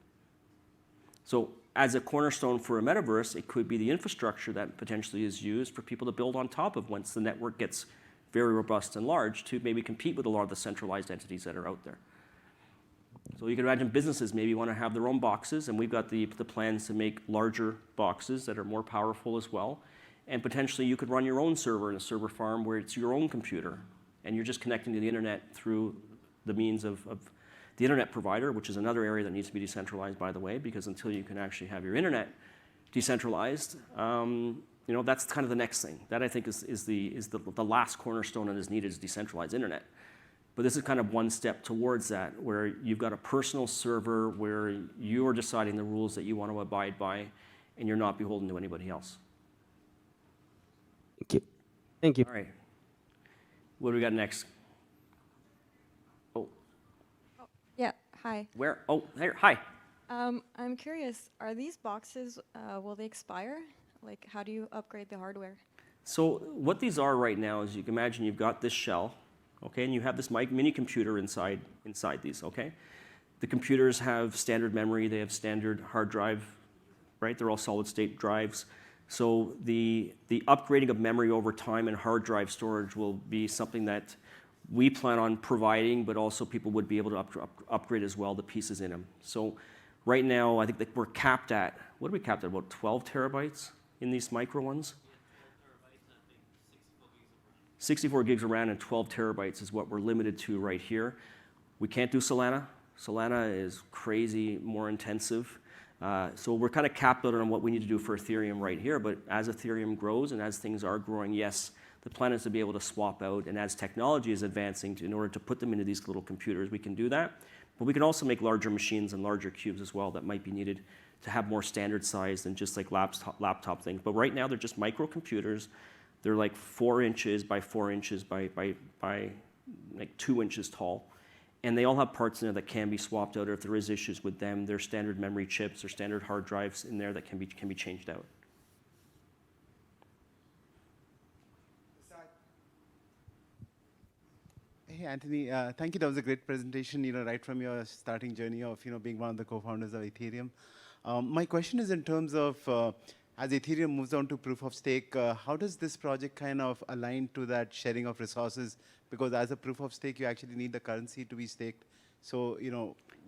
C: So as a cornerstone for a metaverse, it could be the infrastructure that potentially is used for people to build on top of once the network gets very robust and large to maybe compete with a lot of the centralized entities that are out there. So you can imagine businesses maybe want to have their own boxes, and we've got the plans to make larger boxes that are more powerful as well. And potentially you could run your own server in a server farm where it's your own computer, and you're just connecting to the internet through the means of the internet provider, which is another area that needs to be decentralized, by the way, because until you can actually have your internet decentralized, that's kind of the next thing. That I think is the last cornerstone that is needed is decentralized internet. But this is kind of one step towards that, where you've got a personal server where you're deciding the rules that you want to abide by, and you're not beholden to anybody else.
J: Thank you. Thank you.
C: All right. What do we got next? Oh,
K: Yeah, hi.
C: where? Oh, there. Hi.
K: I'm curious, are these boxes, will they expire? Like, how do you upgrade the hardware?
C: So what these are right now is you can imagine you've got this shell, okay, and you have this mini computer inside these, okay? The computers have standard memory, they have standard hard drive, right? They're all solid state drives. So the upgrading of memory over time and hard drive storage will be something that we plan on providing, but also people would be able to upgrade as well the pieces in them. So right now, I think that we're capped at, what are we capped at, about 12 terabytes in these micro ones? 64 gigs of RAM and 12 terabytes is what we're limited to right here. We can't do Solana. Solana is crazy, more intensive. So we're kind of capped out on what we need to do for Ethereum right here, but as Ethereum grows and as things are growing, yes, the plan is to be able to swap out, and as technology is advancing in order to put them into these little computers, we can do that. But we can also make larger machines and larger cubes as well that might be needed to have more standard size than just like laptop things. But right now they're just microcomputers. They're like 4 inches by 4 inches by like 2 inches tall. And they all have parts in there that can be swapped out, or if there is issues with them, there's standard memory chips or standard hard drives in there that can be changed out.
L: Hey, Anthony, thank you. That was a great presentation, right from your starting journey of, being one of the co-founders of Ethereum. My question is in terms of, as Ethereum moves on to proof of stake, how does this project kind of align to that sharing of resources? Because as a proof of stake, you actually need the currency to be staked. So,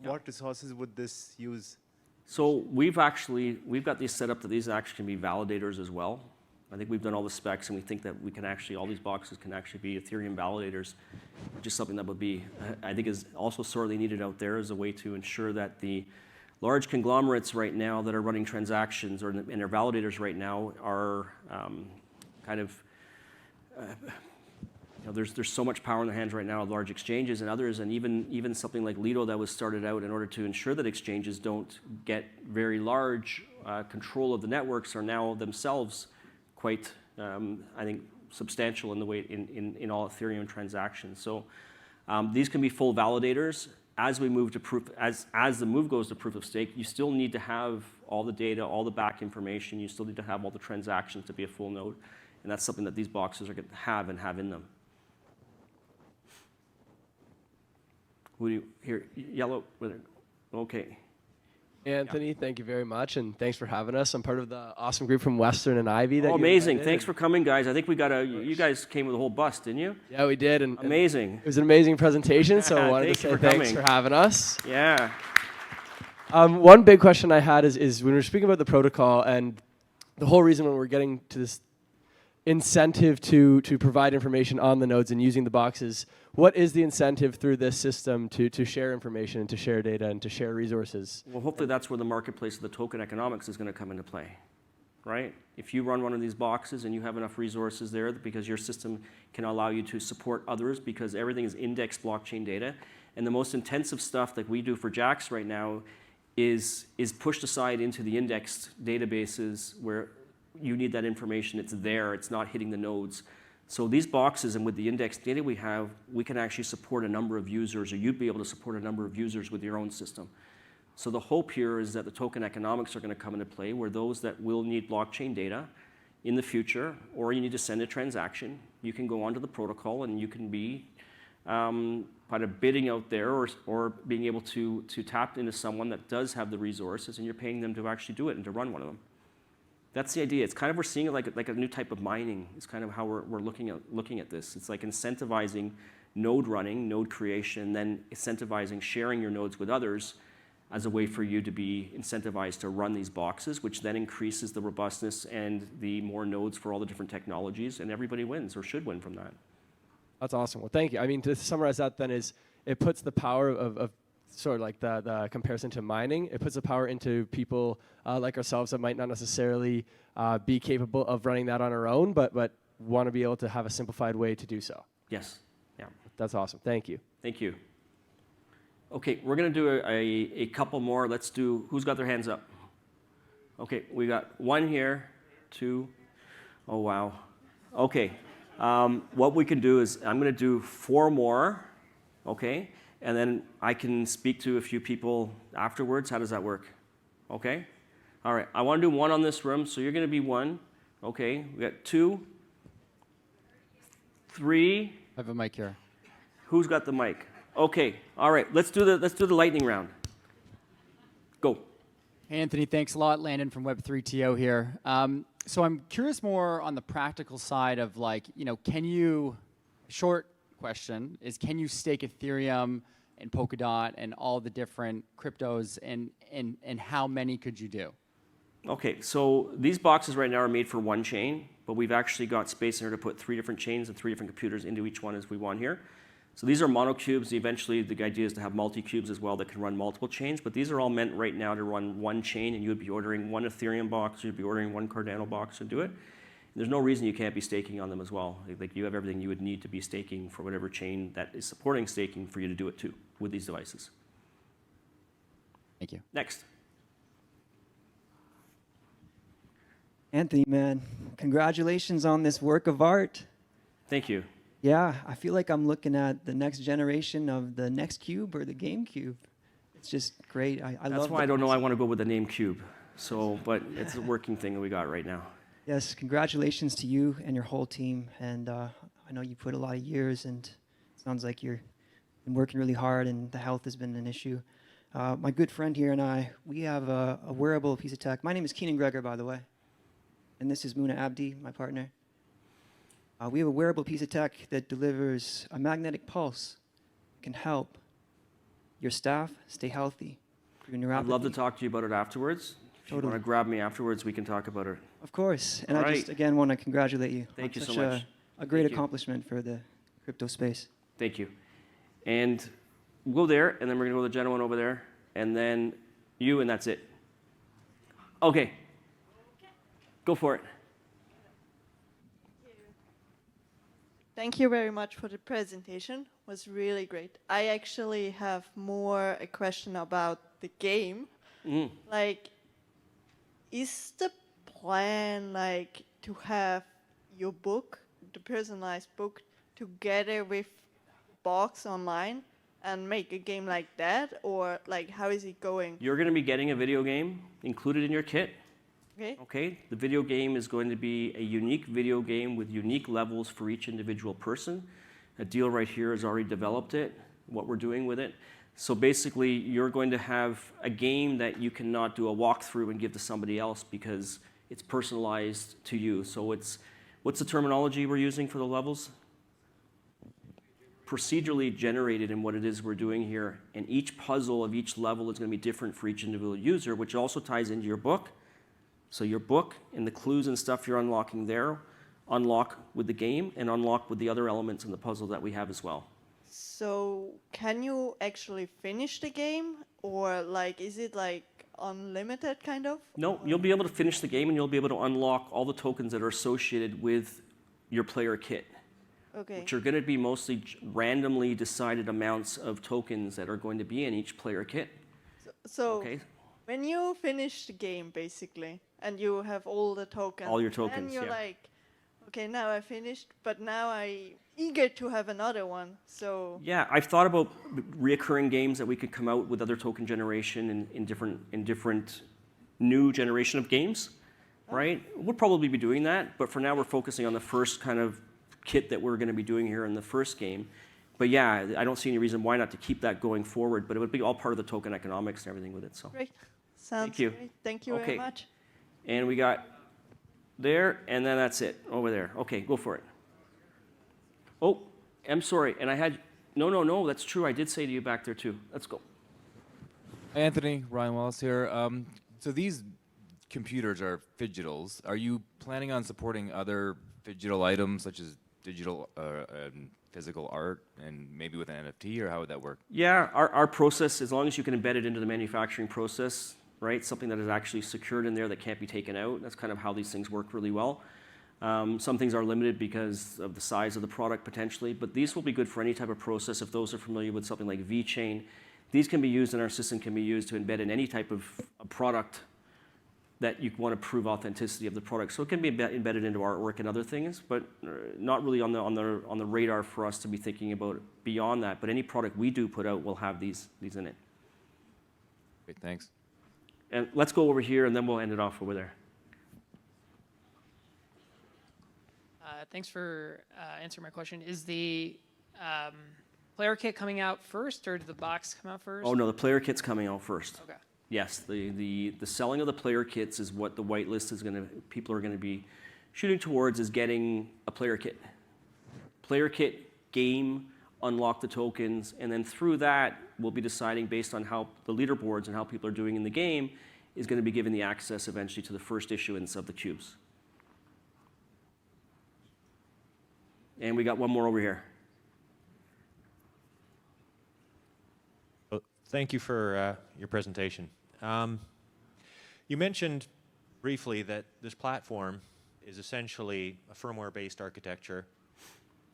L: what resources would this use?
C: So we've got these set up that these actually can be validators as well. I think we've done all the specs, and we think that we can actually, all these boxes can actually be Ethereum validators, which is something that would be, I think is also sorely needed out there as a way to ensure that the large conglomerates right now that are running transactions and their validators right now are there's so much power in their hands right now of large exchanges and others, and even something like Lido that was started out in order to ensure that exchanges don't get very large control of the networks are now themselves quite, I think, substantial in the way in all Ethereum transactions. So These can be full validators. As we move to proof, as the move goes to proof of stake, you still need to have all the data, all the back information. You still need to have all the transactions to be a full node, and that's something that these boxes are going to have in them. Who do you here? Yellow. Okay.
M: Anthony, thank you very much, and thanks for having us. I'm part of the awesome group from Western and Ivy. That
C: Oh,
M: you
C: amazing!
M: invited.
C: Thanks for coming, guys. I think we got a. You guys came with a whole bus, didn't you?
M: Yeah, we did. And
C: Amazing.
M: it was an amazing presentation, so I wanted to
C: Thank you
M: say
C: for
M: thanks
C: coming.
M: for having us.
C: Yeah.
M: One big question I had is when we were speaking about the protocol and the whole reason when we're getting to this incentive to provide information on the nodes and using the boxes, what is the incentive through this system to share information and to share data and to share resources?
C: Well, hopefully that's where the marketplace of the token economics is going to come into play, right? If you run one of these boxes and you have enough resources there because your system can allow you to support others because everything is indexed blockchain data, and the most intensive stuff that we do for JAX right now is pushed aside into the indexed databases where you need that information. It's there. It's not hitting the nodes. So these boxes and with the indexed data we have, we can actually support a number of users, or you'd be able to support a number of users with your own system. So the hope here is that the token economics are going to come into play where those that will need blockchain data in the future, or you need to send a transaction, you can go onto the protocol and you can be kind of bidding out there or being able to tap into someone that does have the resources and you're paying them to actually do it and to run one of them. That's the idea. It's kind of, we're seeing it like a new type of mining. It's kind of how we're looking at this. It's like incentivizing node running, node creation, then incentivizing sharing your nodes with others as a way for you to be incentivized to run these boxes, which then increases the robustness and the more nodes for all the different technologies, and everybody wins or should win from that.
M: That's awesome. Well, thank you. I mean, to summarize that then is it puts the power of sort of like the comparison to mining, it puts the power into people like ourselves that might not necessarily be capable of running that on our own, but want to be able to have a simplified way to do so.
C: Yes. Yeah.
M: That's awesome. Thank you.
C: Thank you. Okay, we're going to do a couple more. Let's do, who's got their hands up? Okay, we got one here, two. Oh, wow. Okay. What we can do is I'm going to do 4 more, okay? And then I can speak to a few people afterwards. How does that work? Okay? All right. I want to do 1 on this room, so you're going to be 1. Okay. We got 2, 3.
N: I have a mic here.
C: Who's got the mic? Okay. All right. Let's do the lightning round. Go.
N: Hey, Anthony, thanks a lot. Landon from Web3TO here. So I'm curious more on the practical side of short question is, can you stake Ethereum and Polkadot and all the different cryptos, and how many could you do?
C: Okay, so these boxes right now are made for 1 chain, but we've actually got space in here to put 3 different chains and 3 different computers into each one as we want here. So these are monocubes. Eventually, the idea is to have multi-cubes as well that can run multiple chains, but these are all meant right now to run 1 chain, and you would be ordering 1 Ethereum box, or you'd be ordering 1 Cardano box and do it. There's no reason you can't be staking on them as well. Like, you have everything you would need to be staking for whatever chain that is supporting staking for you to do it too with these devices.
N: Thank you.
C: Next.
O: Anthony, man, congratulations on this work of art.
C: Thank you.
O: Yeah, I feel like I'm looking at the next generation of the next cube or the GameCube. It's just great. I love.
C: That's why I don't know. I want to go with the name Cube. So, but it's a working thing that we got right now.
O: Yes, congratulations to you and your whole team. And I know you put a lot of years, and it sounds like you're been working really hard, and the health has been an issue. My good friend here and I, we have a wearable piece of tech. My name is Keenan Gregor, by the way. And this is Muna Abdi, my partner. We have a wearable piece of tech that delivers a magnetic pulse that can help your staff stay healthy through neuropathy.
C: I'd love to talk to you about it afterwards. If you want to grab me afterwards, we can talk about it.
O: Of course. And
C: All
O: I
C: right.
O: just, again, want to congratulate you.
C: Thank you
O: on
C: so
O: such
C: much.
O: A great
C: Thank you.
O: accomplishment for the crypto space.
C: Thank you. And we'll go there, and then we're going to go to the gentleman over there, and then you, and that's it. Okay. Go for it.
P: Thank you very much for the presentation. It was really great. I actually have more a question about the game. Like, is the plan like to have your book, the personalized book, together with box online and make a game like that, or like how is it going?
C: You're going to be getting a video game included in your kit.
P: Okay.
C: Okay, the video game is going to be a unique video game with unique levels for each individual person. A deal right here has already developed it, what we're doing with it. So basically, you're going to have a game that you cannot do a walkthrough and give to somebody else because it's personalized to you. So it's, what's the terminology we're using for the levels? Procedurally generated in what it is we're doing here. And each puzzle of each level is going to be different for each individual user, which also ties into your book. So your book and the clues and stuff you're unlocking there, unlock with the game and unlock with the other elements in the puzzle that we have as well.
P: So can you actually finish the game, or like is it like unlimited kind of?
C: No, you'll be able to finish the game and you'll be able to unlock all the tokens that are associated with your player kit.
P: Okay.
C: Which are going to be mostly randomly decided amounts of tokens that are going to be in each player kit.
P: So
C: okay.
P: When you finish the game, basically, and you have all the tokens,
C: All your tokens,
P: and you're
C: yeah.
P: like, okay, now I finished, but now I'm eager to have another one. So
C: Yeah, I've thought about reoccurring games that we could come out with other token generation in different new generation of games, right? We'll probably be doing that, but for now we're focusing on the first kind of kit that we're going to be doing here in the first game. But yeah, I don't see any reason why not to keep that going forward, but it would be all part of the token economics and everything with it. So
P: great. Sounds
C: Thank you.
P: great. Thank you
C: Okay.
P: very much.
C: And we got there, and then that's it, over there. Okay, go for it. Oh, I'm sorry, and I had, no, that's true. I did say to you back there too. Let's go.
Q: Hi, Anthony, Ryan Wallace here. So these computers are fidgetals. Are you planning on supporting other phygital items such as digital and physical art, and maybe with an NFT, or how would that work?
C: Yeah, our process, as long as you can embed it into the manufacturing process, right? Something that is actually secured in there that can't be taken out. That's kind of how these things work really well. Some things are limited because of the size of the product potentially, but these will be good for any type of process. If those are familiar with something like VeChain, these can be used, and our system can be used to embed in any type of a product that you want to prove authenticity of the product. So it can be embedded into artwork and other things, but not really on the radar for us to be thinking about beyond that. But any product we do put out will have these in it.
Q: Great, thanks.
C: And let's go over here, and then we'll end it off over there.
R: Thanks for answering my question. Is the player kit coming out first, or did the box come out first?
C: Oh no, the player kit's coming out first.
R: Okay.
C: Yes, the selling of the player kits is what the whitelist is going to, people are going to be shooting towards, is getting a player kit. Player kit, game, unlock the tokens, and then through that, we'll be deciding based on how the leaderboards and how people are doing in the game is going to be given the access eventually to the first issuance of the cubes. And we got one more over here.
S: Well, thank you for your presentation. You mentioned briefly that this platform is essentially a firmware-based architecture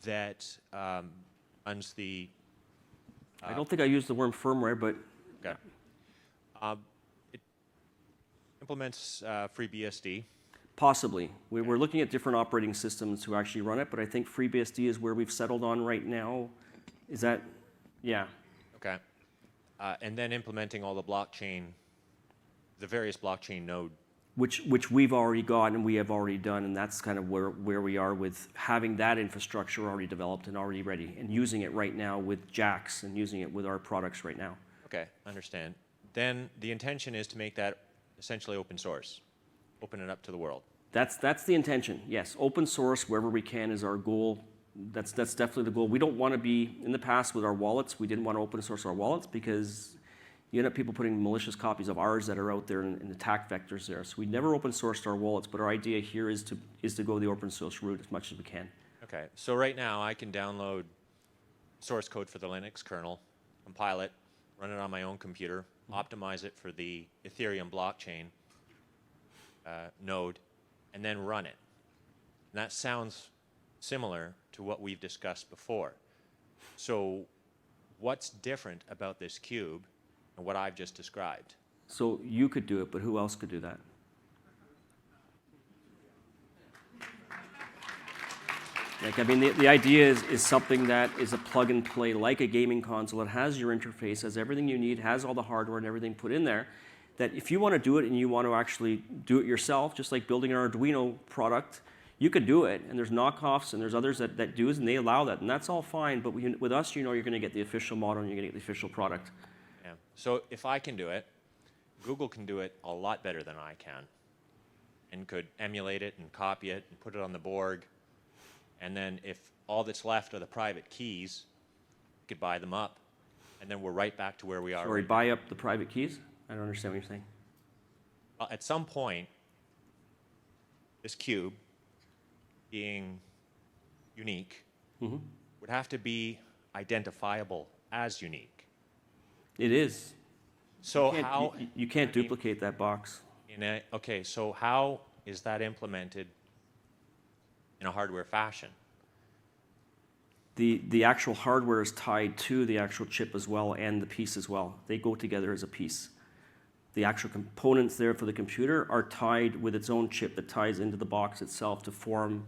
S: that runs the...
C: I don't think I used the word firmware, but...
S: Okay. It implements FreeBSD.
C: Possibly. We're looking at different operating systems to actually run it, but I think FreeBSD is where we've settled on right now. Is that... Yeah.
S: Okay. And then implementing all the blockchain, the various blockchain node.
C: Which we've already got and we have already done, and that's kind of where we are with having that infrastructure already developed and already ready, and using it right now with JAX and using it with our products right now.
S: Okay, understand. Then the intention is to make that essentially open source, open it up to the world.
C: That's the intention, yes. Open source wherever we can is our goal. That's definitely the goal. We don't want to be, in the past with our wallets, we didn't want to open source our wallets because you end up people putting malicious copies of ours that are out there and attack vectors there. So we never open sourced our wallets, but our idea here is to go the open source route as much as we can.
S: Okay, so right now I can download source code for the Linux kernel, compile it, run it on my own computer, optimize it for the Ethereum blockchain node, and then run it. And that sounds similar to what we've discussed before. So what's different about this cube and what I've just described?
C: So you could do it, but who else could do that? Like, I mean, the idea is something that is a plug and play, like a gaming console. It has your interface, has everything you need, has all the hardware and everything put in there. That if you want to do it and you want to actually do it yourself, just like building an Arduino product, you could do it. And there's knockoffs and there's others that do it, and they allow that. And that's all fine. But with us, you know, you're going to get the official model and you're going to get the official product.
S: Yeah. So if I can do it, Google can do it a lot better than I can, and could emulate it and copy it and put it on the board. And then if all that's left are the private keys, you could buy them up, and then we're right back to where we are.
C: Sorry, buy up the private keys? I don't understand what you're saying.
S: Well, at some point, this cube, being unique, would have to be identifiable as unique.
C: It is.
S: So
C: how you can't duplicate that box.
S: Okay, so how is that implemented in a hardware fashion?
C: The actual hardware is tied to the actual chip as well, and the piece as well. They go together as a piece. The actual components there for the computer are tied with its own chip that ties into the box itself to form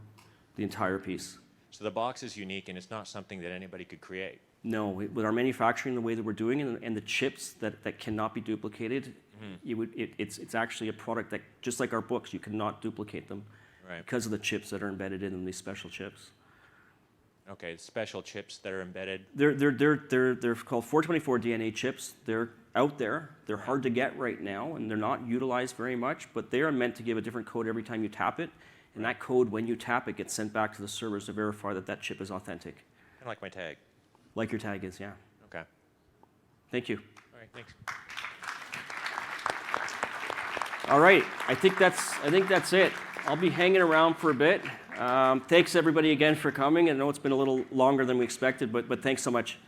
C: the entire piece.
S: So the box is unique, and it's not something that anybody could create.
C: No, with our manufacturing, the way that we're doing it, and the chips that cannot be duplicated, it's actually a product that, just like our books, you cannot duplicate them because of the chips that are embedded in them, these special chips.
S: Okay, special chips that are embedded.
C: They're called 424 DNA chips. They're out there. They're hard to get right now, and they're not utilized very much, but they are meant to give a different code every time you tap it. And that code, when you tap it, gets sent back to the servers to verify that that chip is authentic.
S: Kind of like my tag.
C: Like your tag is, yeah.
S: Okay.
C: Thank you.
S: All right, thanks.
C: All right, I think that's it. I'll be hanging around for a bit. Thanks everybody again for coming. I know it's been a little longer than we expected, but thanks so much.